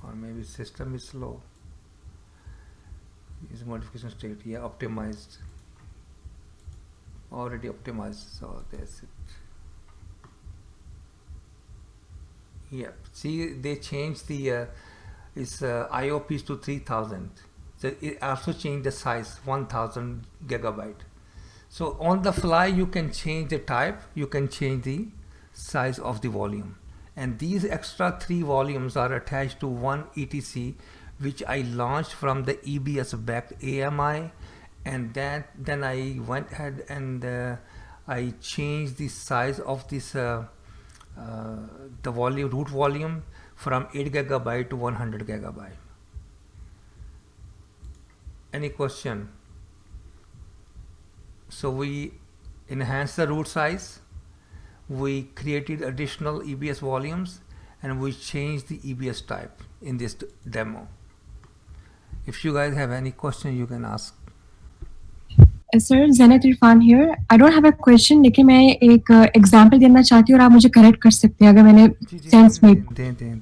Or maybe system is slow. Use modification state. Yeah, optimized. Already optimized. So that's it. Yep. See, they changed the IOPs to 3000. So it also changed the size 1000 gigabyte. So on the fly you can change the type, you can change the size of the volume, and these extra 3 volumes are attached to one ETC which I launched from the EBS backed AMI, and then I went ahead and I changed the size of this the volume, root volume, from 8 gigabyte to 100 gigabyte. Any question? So we enhanced the root size, we created additional EBS volumes, and we changed the EBS type in this demo. If you guys have any question, you can ask. Sir Zainat Irfan here I don't have a question, लेकिन मैं एक example देना चाहती हूँ और आप मुझे correct कर सकते हैं अगर मैंने सेंस में। दे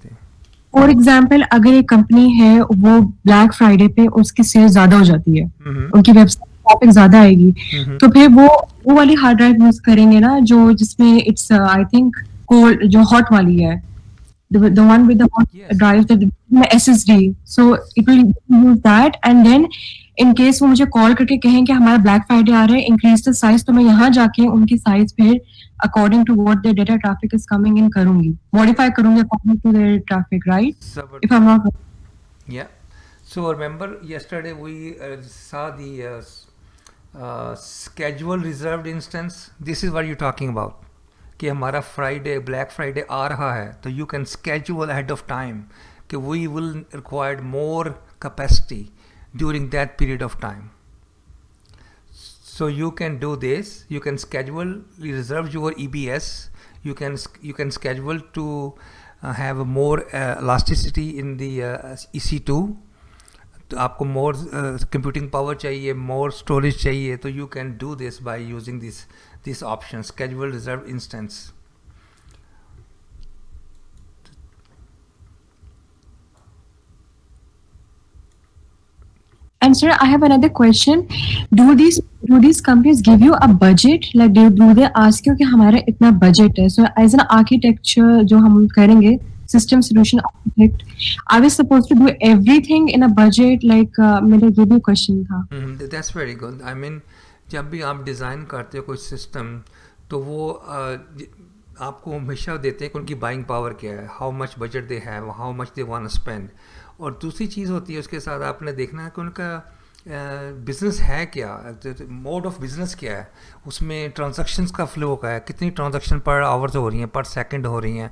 फॉर एग्जांपल अगर एक कंपनी है वो ब्लैक फ्राइडे पे उसकी सेल ज्यादा हो जाती है, उनकी वेबसाइट ट्रैफिक ज्यादा आएगी, तो फिर वो वाली हार्ड ड्राइव यूज करेंगे ना जो जिसमें इट्स आई थिंक कोल्ड जो हॉट वाली है, the one with the hot drive, the SSD. So it will use that, and then in case वो मुझे कॉल करके कहें कि हमारा ब्लैक फ्राइडे आ रहा है, इंक्रीज द साइज, तो मैं यहाँ जाके उनकी साइज फिर according to what the data traffic is coming in करूंगी, मॉडिफाई करूंगी according to their traffic, right? If I am not Yeah. So remember yesterday we saw the schedule reserved instance. This is what you're talking about. कि हमारा Friday black Friday आ रहा है, तो you can schedule ahead of time कि we will require more capacity during that period of time. So you can do this. You can schedule, reserve your EBS. You can schedule to have more elasticity in the EC2. तो आपको more computing power चाहिए, more storage चाहिए, तो you can do this by using this option, schedule reserved instance. And sir, I have another question. Do these companies give you a budget? Like do they ask you कि हमारा इतना budget है? So as an architecture जो हम करेंगे, system solution architect, are we supposed to do everything in a budget? Like मेरा ये भी question था. That's very good. I mean, जब भी आप डिज़ाइन करते हो कोई सिस्टम, तो वो आपको हमेशा देते हैं कि उनकी बाइंग पावर क्या है, how much budget they have, how much they want to spend. और दूसरी चीज़ होती है उसके साथ आपने देखना है कि उनका बिजनेस है क्या, मोड ऑफ बिजनेस क्या है, उसमें ट्रांजैक्शंस का फ्लो का है, कितनी ट्रांजैक्शन पर आवर्स हो रही हैं, पर सेकंड हो रही हैं,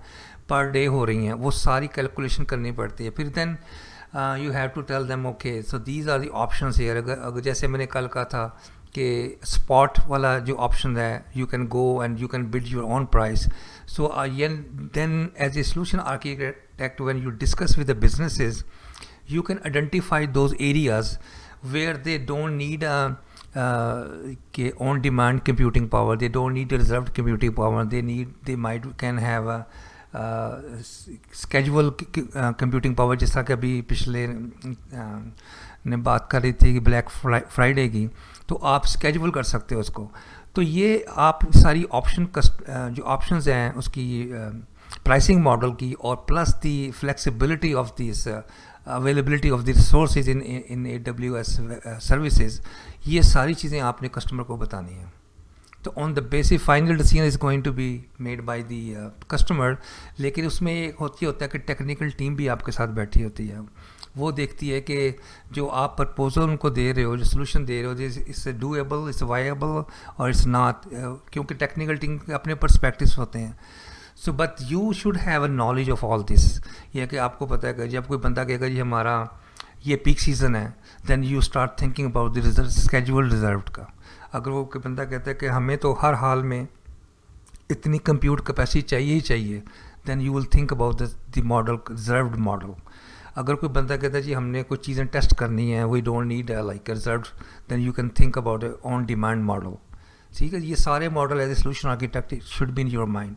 पर डे हो रही हैं, वो सारी कैलकुलेशन करनी पड़ती है. फिर then you have to tell them okay so these are the options here. अगर जैसे मैंने कल कहा था कि स्पॉट वाला जो ऑप्शन है, you can go and you can build your own price. So then as a solution architect when you discuss with the businesses, you can identify those areas where they don't need on demand computing power, they don't need a reserved computing power, can have a schedule computing power. जैसा कि अभी पिछले ने बात कर रही थी कि ब्लैक फ्राइडे की, तो आप स्केड्यूल कर सकते हो उसको. तो ये आप सारी जो ऑप्शंस हैं उसकी प्राइसिंग मॉडल की, और plus the flexibility of this availability of the resources in AWS services, ये सारी चीज़ें आपने कस्टमर को बतानी है. तो on the basis final decision is going to be made by the customer. लेकिन उसमें एक होता है कि टेक्निकल टीम भी आपके साथ बैठी होती है, वो देखती है कि जो आप प्रपोजल उनको दे रहे हो, जो सोल्यूशन दे रहे हो, इट्स डूएबल, इट्स वायबल और इट्स नॉट, क्योंकि टेक्निकल टीम के अपने पर्सपेक्टिव्स होते हैं. So but you should have a knowledge of all this. यह कि आपको पता है कि जब कोई बंदा कहेगा जी हमारा ये पीक सीज़न है, then you start thinking about the reserve, schedule reserve का. अगर वो कोई बंदा कहता है कि हमें तो हर हाल में इतनी कंप्यूट कैपेसिटी चाहिए ही चाहिए, then you will think about the model, reserved model. अगर कोई बंदा कहता है जी हमने कुछ चीज़ें टेस्ट करनी है, we don't need like reserve, then you can think about on demand model. ठीक है, ये सारे model as a solution architect should be in your mind.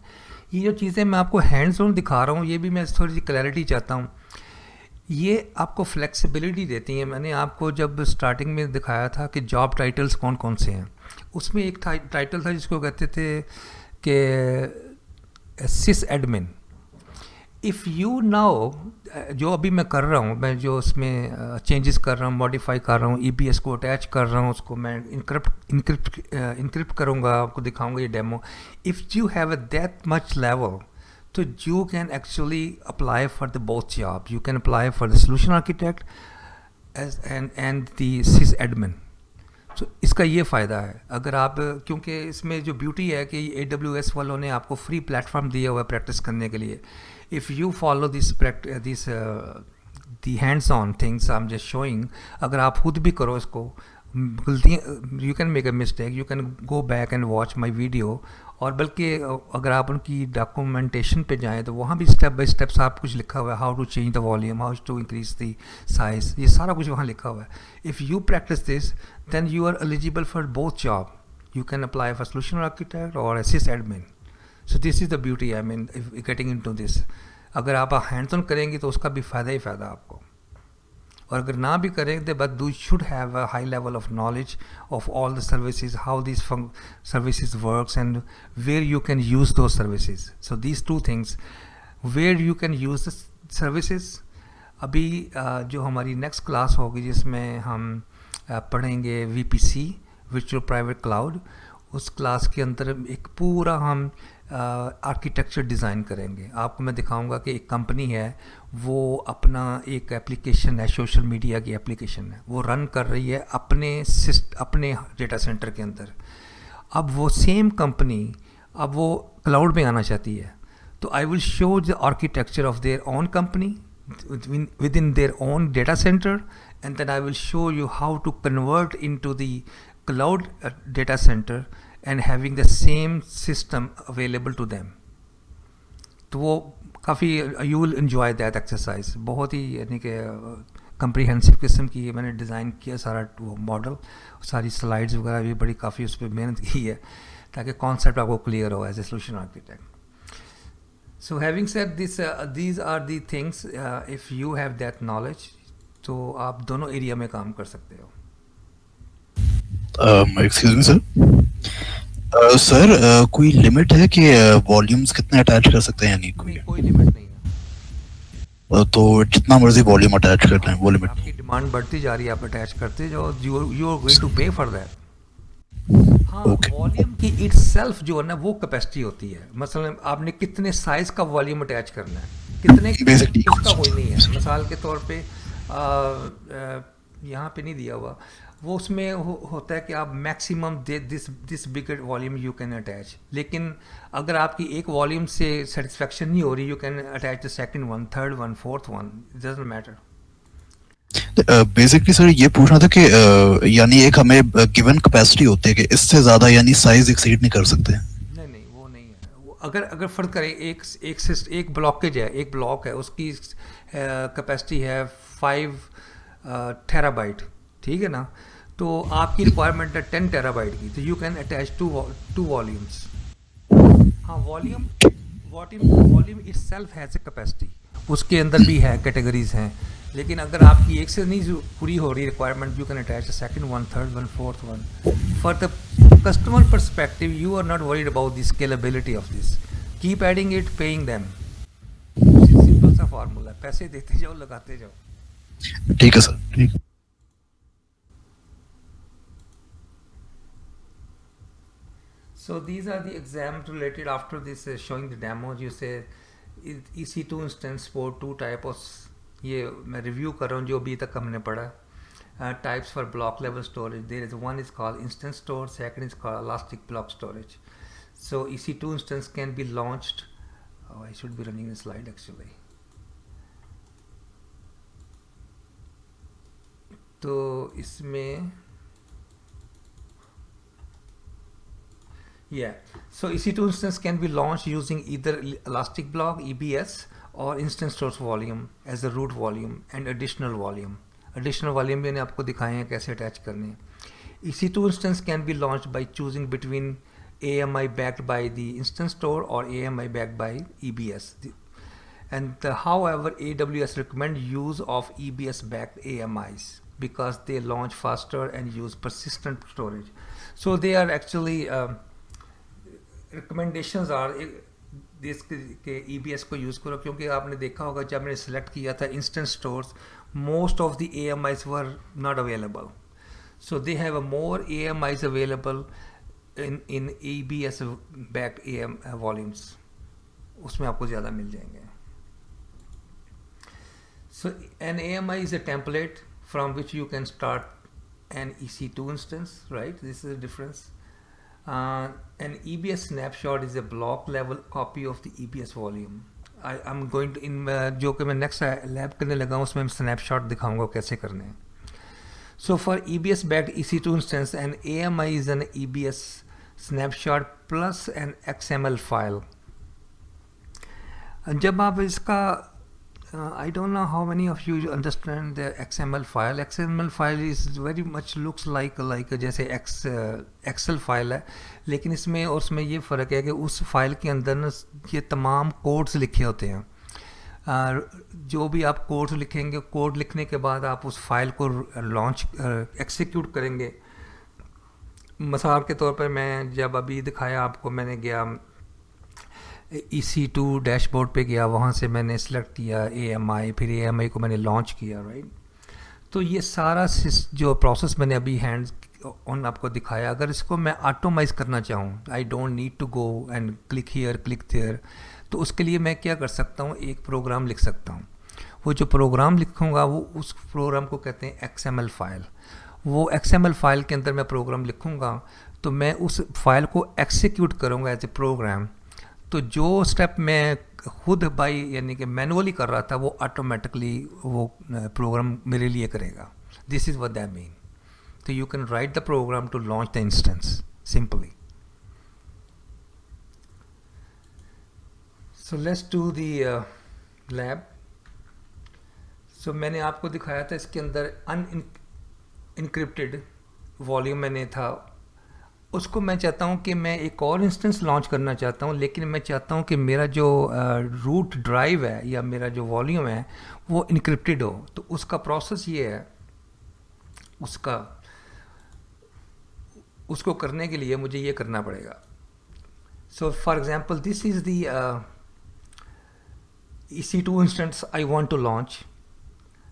ये जो चीज़ें मैं आपको हैंड्स ऑन दिखा रहा हूँ, ये भी मैं थोड़ी सी क्लैरिटी चाहता हूँ. ये आपको फ्लेक्सिबिलिटी देती हैं. मैंने आपको जब स्टार्टिंग में दिखाया था कि जॉब टाइटल्स कौन कौन से हैं, उसमें एक टाइटल था जिसको कहते थे कि सिस एडमिन. इफ़ यू नाउ, जो अभी मैं कर रहा हूँ, मैं जो उसमें चेंजेस कर रहा हूँ, मॉडिफाई कर रहा हूँ, EBS को अटैच कर रहा हूँ, उसको मैं इनक्रिप्ट करूँगा, आपको दिखाऊँगा ये demo. If you have that much level, तो you can actually apply for the both job. You can apply for the solution architect and the sysadmin. So इसका ये फ़ायदा है. अगर आप, क्योंकि इसमें जो ब्यूटी है कि AWS वालों ने आपको फ्री प्लेटफॉर्म दिया हुआ है प्रैक्टिस करने के लिए. If you follow this the hands-on things I'm just showing, अगर आप खुद भी करो इसको, गलतियाँ, you can make a mistake, you can go back and watch my video. और बल्कि अगर आप उनकी डॉक्यूमेंटेशन पे जाएं तो वहाँ भी स्टेप बाय स्टेप सब कुछ लिखा हुआ है. How to change the volume, how to increase the size, ये सारा कुछ वहाँ लिखा हुआ है. If you practice this, then you are eligible for both job. You can apply for solution architect और assist admin. So this is the beauty, I mean getting into this. अगर आप हैंड्स ऑन करेंगे तो उसका भी फ़ायदा ही फ़ायदा आपको. और अगर ना भी करें तो but you should have a high level of knowledge of all the services, how this services works and where you can use those services. So these two things, where you can use the services. अभी जो हमारी next class होगी जिसमें हम पढ़ेंगे VPC, virtual private cloud, उस class के अंदर एक पूरा हम आर्किटेक्चर डिज़ाइन करेंगे. आपको मैं दिखाऊंगा कि एक कंपनी है, वो अपना एक एप्लीकेशन है, सोशल मीडिया की एप्लीकेशन है, वो रन कर रही है अपने डेटा सेंटर के अंदर. अब वो सेम कंपनी अब वो क्लाउड में आना चाहती है, तो आई will show the architecture of their own company within their own data center, and then I will show you how to convert into the cloud data center and having the same system available to them. तो वो काफ़ी you will enjoy that exercise. बहुत ही यानी कि comprehensive किस्म की मैंने design किया सारा वो मॉडल, सारी स्लाइड्स वगैरह भी बड़ी काफ़ी उस पर मेहनत की है ताकि कॉन्सेप्ट आपको क्लियर हो as a solution architect. So having said this, these are the things, if you have that knowledge, तो आप दोनों एरिया में काम कर सकते हो. एक्सक्यूज मी सर, सर कोई लिमिट है कि वॉल्यूम्स कितने अटैच कर सकते हैं? यानी कोई लिमिट नहीं है. तो जितना मर्जी वॉल्यूम अटैच करना है वो लिमिट. आपकी डिमांड बढ़ती जा रही है, आप अटैच करते जाओ, यू आर गोइंग टू पे फॉर दैट. हाँ, वॉल्यूम की इटसेल्फ जो है ना वो कैपेसिटी होती है. मसलन आपने कितने साइज का वॉल्यूम अटैच करना है, कितने उसका कोई नहीं है. मिसाल के तौर पे यहाँ पे नहीं दिया हुआ, वो उसमें होता है कि आप maximum this big volume you can attach, लेकिन अगर आपकी एक वॉल्यूम से सेटिस्फेक्शन नहीं हो रही, you can attach the second one, third one, fourth one, it doesn't matter. Basically sir ये पूछना था कि यानी एक हमें गिवन कैपेसिटी होती है कि इससे ज्यादा यानी साइज एक्सीड नहीं कर सकते। नहीं नहीं, वो नहीं है। वो अगर फ़र्ज करें, एक ब्लॉकेज है, एक ब्लॉक है, उसकी कैपेसिटी है 5 टेराबाइट, ठीक है ना, तो आपकी रिक्वायरमेंट है 10 टेराबाइट की, तो you can attach two volumes. हाँ, volume itself has a capacity, उसके अंदर भी है, कैटेगरीज हैं, लेकिन अगर आपकी एक से नहीं पूरी हो रही requirement, you can attach the second one, third one, fourth one. For the customer perspective, you are not worried about the scalability of this, keep adding it, paying them, simple सा फार्मूला, पैसे देते जाओ, लगाते जाओ। ठीक है sir, ठीक। So these are the exams related. After this showing the demos, you say EC2 instance support 2 type of, ये मैं रिव्यू कर रहा हूँ जो अभी तक हमने पढ़ा। Types for block level storage, there is one is called instant store, second is called elastic block storage. So EC2 instance can be launched, oh, I should be running the slide actually. तो इसमें yeah, so EC2 instance can be launched using either elastic block, EBS, or instant source volume as a root volume and additional volume भी मैंने आपको दिखाए हैं कैसे attach करने हैं। EC2 instance can be launched by choosing between AMI backed by the instant store or AMI backed by EBS. And however, AWS recommend use of EBS backed AMIs because they launch faster and use persistent storage. So they are actually recommendations are this के EBS को use करो, क्योंकि आपने देखा होगा जब मैंने select किया था instance stores, most of the AMIs were not available, so they have more AMIs available in EBS back AM volumes, उसमें आपको ज़्यादा मिल जाएंगे। So an AMI is a template from which you can start an EC2 instance, right, this is a difference. An EBS snapshot is a block level copy of the EBS volume. I'm going to जो कि मैं next lab करने लगा हूँ उसमें snapshot दिखाऊंगा कैसे करने हैं। So for EBS backed EC2 instance, an AMI is an EBS snapshot plus an XML file. जब आप इसका I don't know how many of you understand the XML file. XML file is very much looks like जैसे Excel file है, लेकिन इसमें और उसमें ये फ़र्क है कि उस फाइल के अंदर ना ये तमाम कोड्स लिखे होते हैं। जो भी आप कोड्स लिखेंगे, कोड लिखने के बाद आप उस फाइल को लॉन्च एक्सिक्यूट करेंगे। मिसाल के तौर पर मैं जब अभी दिखाया आपको, मैंने गया EC2 डैशबोर्ड पे गया, वहाँ से मैंने सेलेक्ट किया AMI, फिर AMI को मैंने लॉन्च किया, राइट। तो ये सारा जो प्रोसेस मैंने अभी हैंड्स ऑन आपको दिखाया, अगर इसको मैं ऑटोमाइज़ करना चाहूँ, I don't need to go and click here click there, तो उसके लिए मैं क्या कर सकता हूँ, एक प्रोग्राम लिख सकता हूँ। वो जो प्रोग्राम लिखूँगा वो उस प्रोग्राम को कहते हैं XML फाइल। वो XML फाइल के अंदर मैं प्रोग्राम लिखूँगा तो मैं उस फाइल को एक्सिक्यूट करूँगा एज ए प्रोग्राम। तो जो स्टेप मैं खुद बाई यानी कि मैनुअली कर रहा था वो ऑटोमेटिकली वो प्रोग्राम मेरे लिए करेगा। This is what that mean. तो you can write the program to launch the instance simply. So let's do the lab. So मैंने आपको दिखाया था इसके अंदर अनइनक्रिप्टेड वॉल्यूम मैंने था, उसको मैं चाहता हूँ कि मैं एक और इंस्टेंस लॉन्च करना चाहता हूँ, लेकिन मैं चाहता हूँ कि मेरा जो रूट ड्राइव है या मेरा जो वॉल्यूम है वो इनक्रिप्टेड हो। तो उसका प्रोसेस ये है, उसको करने के लिए मुझे ये करना पड़ेगा। So for example this is the EC2 instance I want to launch.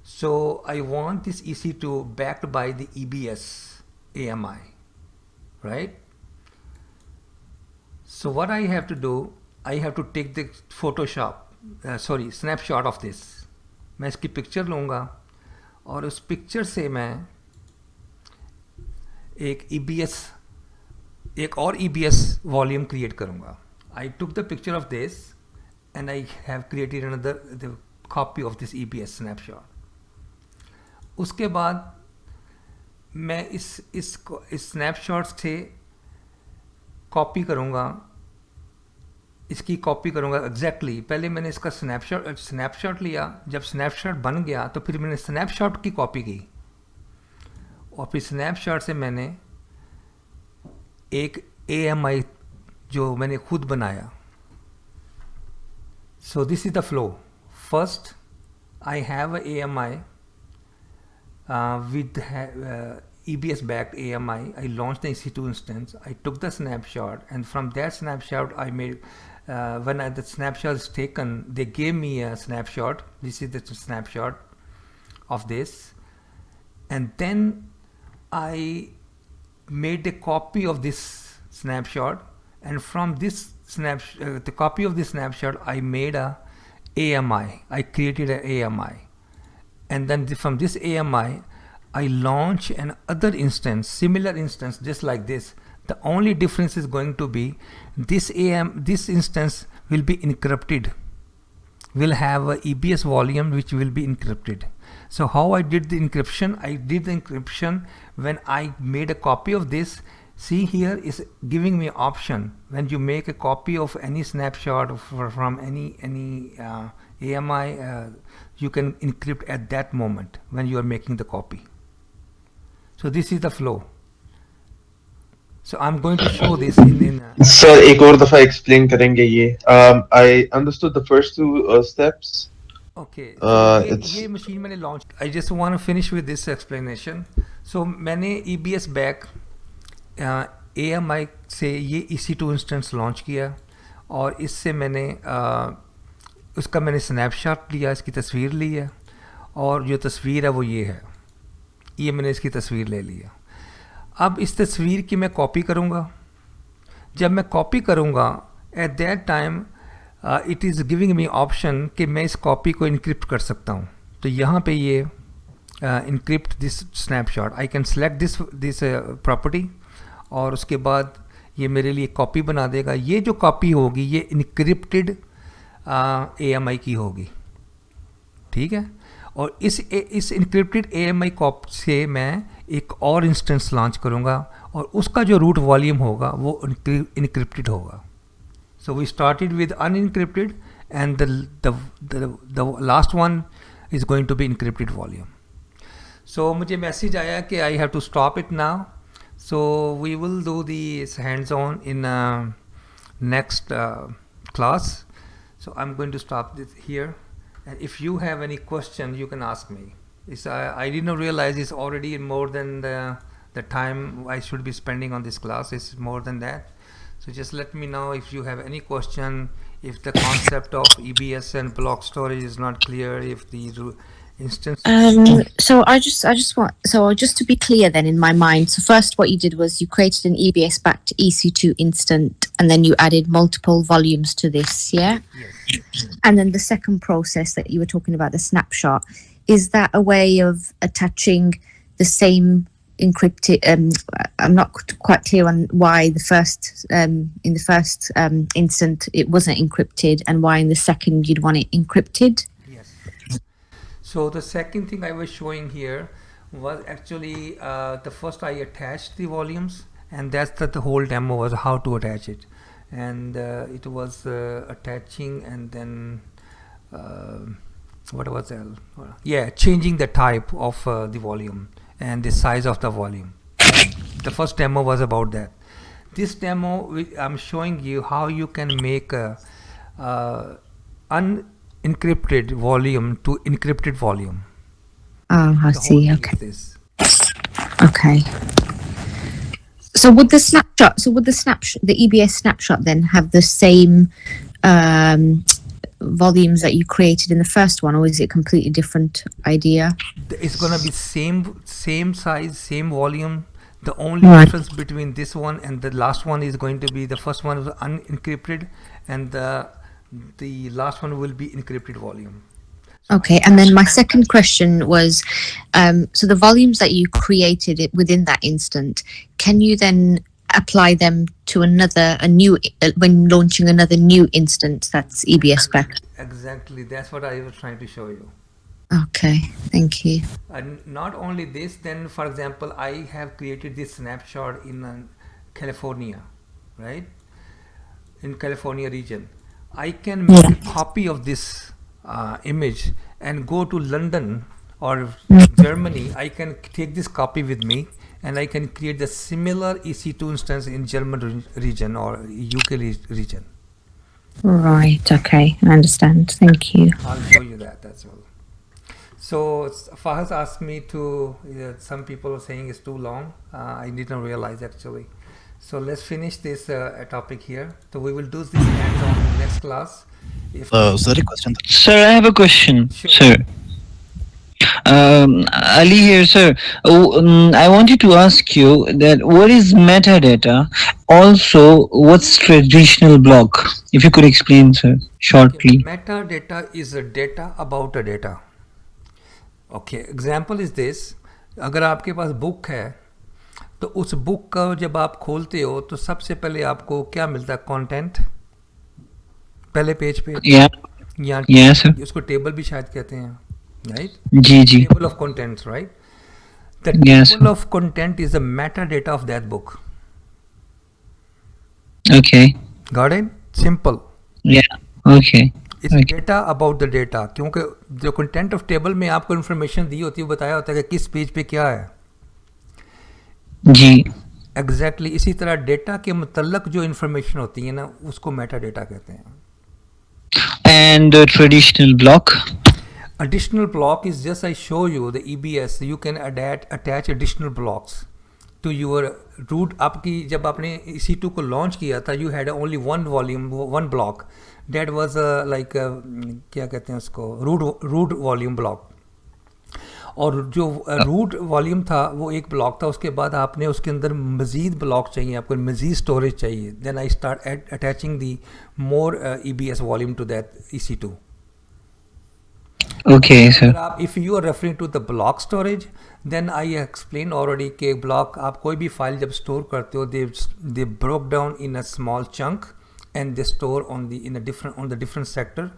So I want this EC2 backed by the EBS AMI. Right? So what I have to do, I have to take the snapshot of this. मैं इसकी picture लूँगा और उस picture से मैं एक और EBS volume create करूँगा. I took the picture of this and I have created another copy of this EBS snapshot. उसके बाद मैं इस स्नैपशॉट से कॉपी करूँगा, इसकी कॉपी करूँगा एग्जैक्टली. पहले मैंने इसका स्नैपशॉट लिया. जब स्नैपशॉट बन गया तो फिर मैंने स्नैपशॉट की कॉपी की और फिर स्नैपशॉट से मैंने एक AMI जो मैंने खुद बनाया. So this is the flow. First I have a AMI with EBS backed AMI. I launched the EC2 instance. I took the snapshot, and from that snapshot I made when the snapshot is taken, they gave me a snapshot. This is the snapshot of this, and then I made a copy of this snapshot, and from this the copy of this snapshot I made a AMI. I created a AMI, and then from this AMI I launch an other instance, similar instance just like this. The only difference is going to be this instance will be encrypted, will have a EBS volume which will be encrypted. So how I did the encryption? I did the encryption when I made a copy of this. See, here is giving me option when you make a copy of any snapshot from any AMI, you can encrypt at that moment when you are making the copy. So this is the flow. So I'm going to show this in Sir, एक और दफा explain करेंगे ये. I understood the first two steps. Okay. It's- ये machine मैंने launch. I just want to finish with this explanation. So मैंने EBS back AMI से ये EC2 instance launch किया और इससे मैंने उसका मैंने स्नैपशॉट लिया, इसकी तस्वीर ली है और जो तस्वीर है वो ये है. ये मैंने इसकी तस्वीर ले लिया. अब इस तस्वीर की मैं कॉपी करूँगा. जब मैं कॉपी करूँगा at that time it is giving me option कि मैं इस कॉपी को इनक्रिप्ट कर सकता हूँ. तो यहाँ पे ये encrypt this snapshot, I can select this property और उसके बाद ये मेरे लिए कॉपी बना देगा. ये जो कॉपी होगी ये इनक्रिप्टेड AMI की होगी. ठीक है. और इस इनक्रिप्टेड AMI कॉपी से मैं एक और इंस्टेंस लॉन्च करूँगा और उसका जो रूट वॉल्यूम होगा वो इनक्रिप्टेड होगा. So we started with unencrypted and the last one is going to be encrypted volume. So मुझे मैसेज आया कि I have to stop it now. So we will do this hands on in next class. So I'm going to stop this here, and if you have any question you can ask me. I didn't realize it's already more than the time I should be spending on this class. It's more than that. So just let me know if you have any question, if the concept of EBS and block storage is not clear, if the instance. So I just want, so just to be clear then in my mind, so first what you did was you created an EBS backed EC2 instant and then you added multiple volumes to this, yeah? Yes. And then the second process that you were talking about, the snapshot, is that a way of attaching the same encrypted, I'm not quite clear on why the first in the first instant it wasn't encrypted and why in the second you'd want it encrypted. Yes. So the second thing I was showing here was actually the first I attached the volumes, and that's the whole demo was how to attach it. And it was attaching and then what was that? Yeah, changing the type of the volume and the size of the volume. The first demo was about that. This demo I'm showing you how you can make a unencrypted volume to encrypted volume. Oh, I The whole see. thing Okay. is this. Okay. So would the snapshot, the EBS snapshot then have the same volumes that you created in the first one, or is it a completely different idea? It's gonna be same size, same volume. The only Right. difference between this one and the last one is going to be the first one was unencrypted, and the last one will be encrypted volume. Okay, and then my second question was, so the volumes that you created within that instant, can you then apply them to when launching another new instance that's EBS spec? Exactly, that's what I was trying to show you. Okay, thank you. And not only this, then for example, I have created this snapshot in California, right? In California region. I can make a copy of this image and go to London or Germany. I can take this copy with me and I can create the similar EC2 instance in German region or UK region. Right, okay, I understand. Thank you. I'll show you that as well. So Fahaz asked me to, some people are saying it's too long. I didn't realize actually. So let's finish this topic here. So we will do this hands-on next class. Sir, a question. Sir, I have a question. Sure. Sir. Ali here, sir. I wanted to ask you that what is metadata? Also, what's traditional block? If you could explain, sir, shortly. Metadata is a data about a data. Okay, example is this. अगर आपके पास book है तो उस book का जब आप खोलते हो तो सबसे पहले आपको क्या मिलता है? कंटेंट पहले पेज पे या सर उसको टेबल भी शायद कहते हैं, राइट? जी table of contents, right? The table of content is the metadata of that book. Okay, got it? Simple. या okay. It's data about the data, क्योंकि जो कंटेंट ऑफ टेबल में आपको इन्फॉर्मेशन दी होती है वो बताया होता है कि किस पेज पे क्या है. जी एग्जैक्टली इसी तरह डेटा के मुतल्लक जो इन्फॉर्मेशन होती है ना उसको मेटा डेटा कहते हैं. And traditional block, additional block is just I show you the EBS. You can attach additional blocks to your root. आपकी जब आपने EC2 को लॉन्च किया था you had only one volume, one block that was like क्या कहते हैं उसको, root volume block. और जो रूट वॉल्यूम था वो एक ब्लॉक था. उसके बाद आपने उसके अंदर मज़ीद ब्लॉक चाहिए, आपको मज़ीद स्टोरेज चाहिए. Then I start attaching the more EBS volume to that EC2. Okay, sir. If you are referring to the block storage, then I explained already कि block आप कोई भी फाइल जब स्टोर करते हो they broke down in a small chunk and they store on the different sector,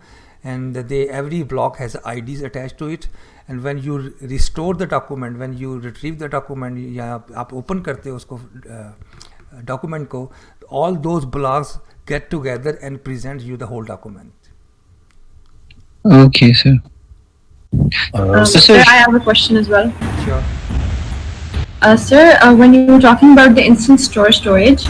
and every block has IDs attached to it, and when you restore the document, when you retrieve the document या आप open करते हो उसको document को, all those blocks get together and present you the whole document. Okay, sir. Sir, I have a question as well. Sure. Sir, when you were talking about the instant storage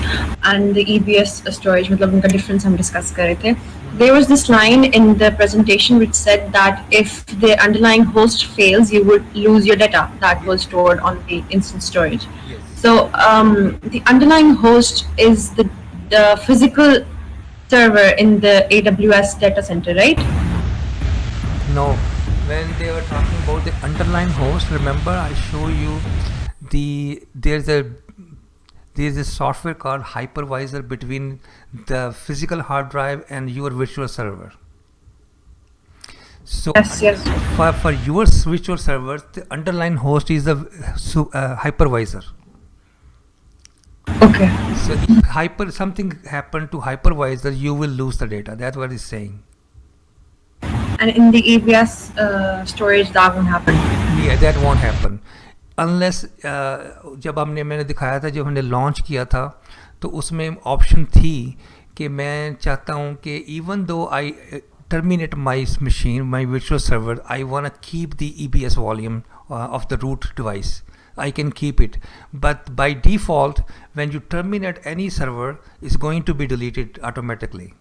and the EBS storage, मतलब उनका difference हम discuss कर रहे थे. There was this line in the presentation which said that if the underlying host fails, you would lose your data that was stored on the instant storage. Yes. So the underlying host is the physical server in the AWS data center, right? No. When they were talking about the underlying host, remember I show you there's a software called hypervisor between the physical hard drive and your virtual server. So Yes. for your virtual server, the underlying host is the hypervisor. Okay. So if something happened to hypervisor, you will lose the data. That's what it's saying. And in the EBS storage, that won't happen. Yeah, that won't happen unless जब मैंने दिखाया था, जब हमने launch किया था तो उसमें ऑप्शन थी कि मैं चाहता हूँ कि even though I terminate my machine, my virtual server, I want to keep the EBS volume of the root device. I can keep it, but by default when you terminate any server, it's going to be deleted automatically.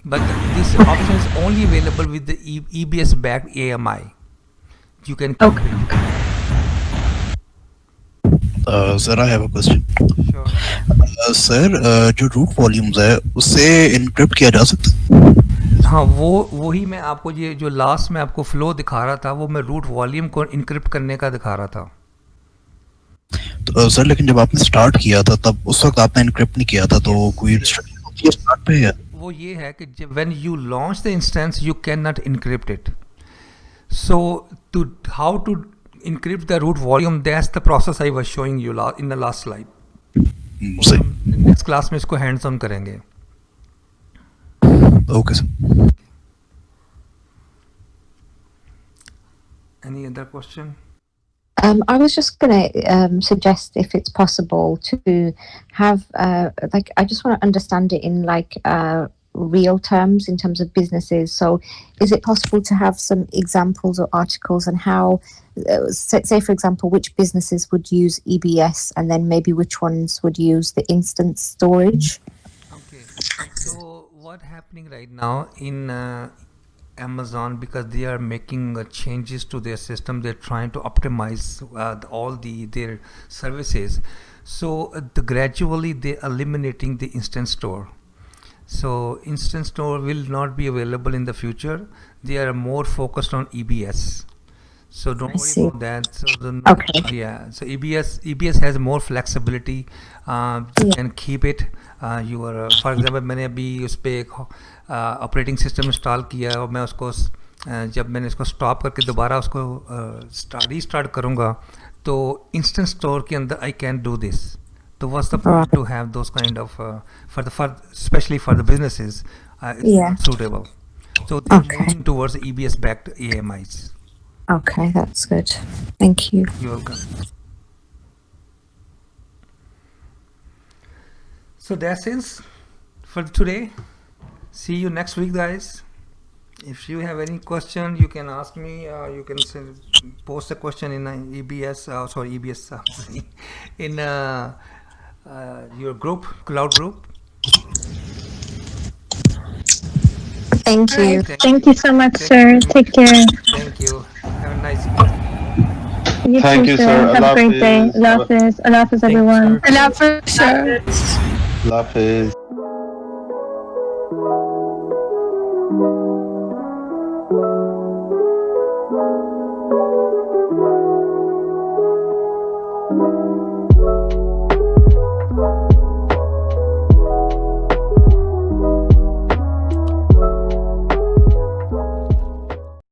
But this option is only available with the EBS backed AMI. You can keep it. Sir, I have a question. Sure. Sir, जो root volumes है उससे encrypt किया जा सकता है? हाँ, वही मैं आपको ये जो लास्ट में आपको फ्लो दिखा रहा था वो मैं रूट वॉल्यूम को इनक्रिप्ट करने का दिखा रहा था. तो सर लेकिन जब आपने स्टार्ट किया था तब उस वक्त आपने encrypt नहीं किया था, तो कोई restriction होती है स्टार्ट पे या? वो ये है कि when you launch the instance you cannot encrypt it. So to how to encrypt the root volume, that's the process I was showing you in the last slide. सही नेक्स्ट क्लास में इसको hands on करेंगे. Okay sir. Any other question? I was just going to suggest if it's possible to have, like, I just want to understand it in like real terms in terms of businesses. So is it possible to have some examples or articles on how, say for example, which businesses would use EBS and then maybe which ones would use the instant storage? Okay. So what happening right now in Amazon, because they are making changes to their system, they're trying to optimize all their services. So gradually they're eliminating the instant store. So instant store will not be available in the future. They are more focused on EBS. So don't worry see. about that. So Okay. yeah. So EBS has more flexibility. You can keep it. For example, मैंने अभी उस पे एक operating system install किया और मैं उसको जब मैंने इसको स्टॉप करके दोबारा उसको रीस्टार्ट करूँगा तो इंस्टेंट स्टोर के अंदर I can do this. So what's the point to have those kind of especially for the businesses? It's Yeah. not suitable. So they're Okay. moving towards EBS backed AMIs. Okay, that's good. Thank you. You're welcome. So that's it for today. See you next week, guys. If you have any question, you can ask me. You can post a question in EBS. In your group, cloud group. Thank you. Thank you so much, sir. Take care. Thank you. Have a nice evening. You Thank too, you, sir. sir. Have a Allah great day. Hafiz. Allah Hafiz. Allah Hafiz, everyone. Allah Hafiz, sir. Allah Hafiz.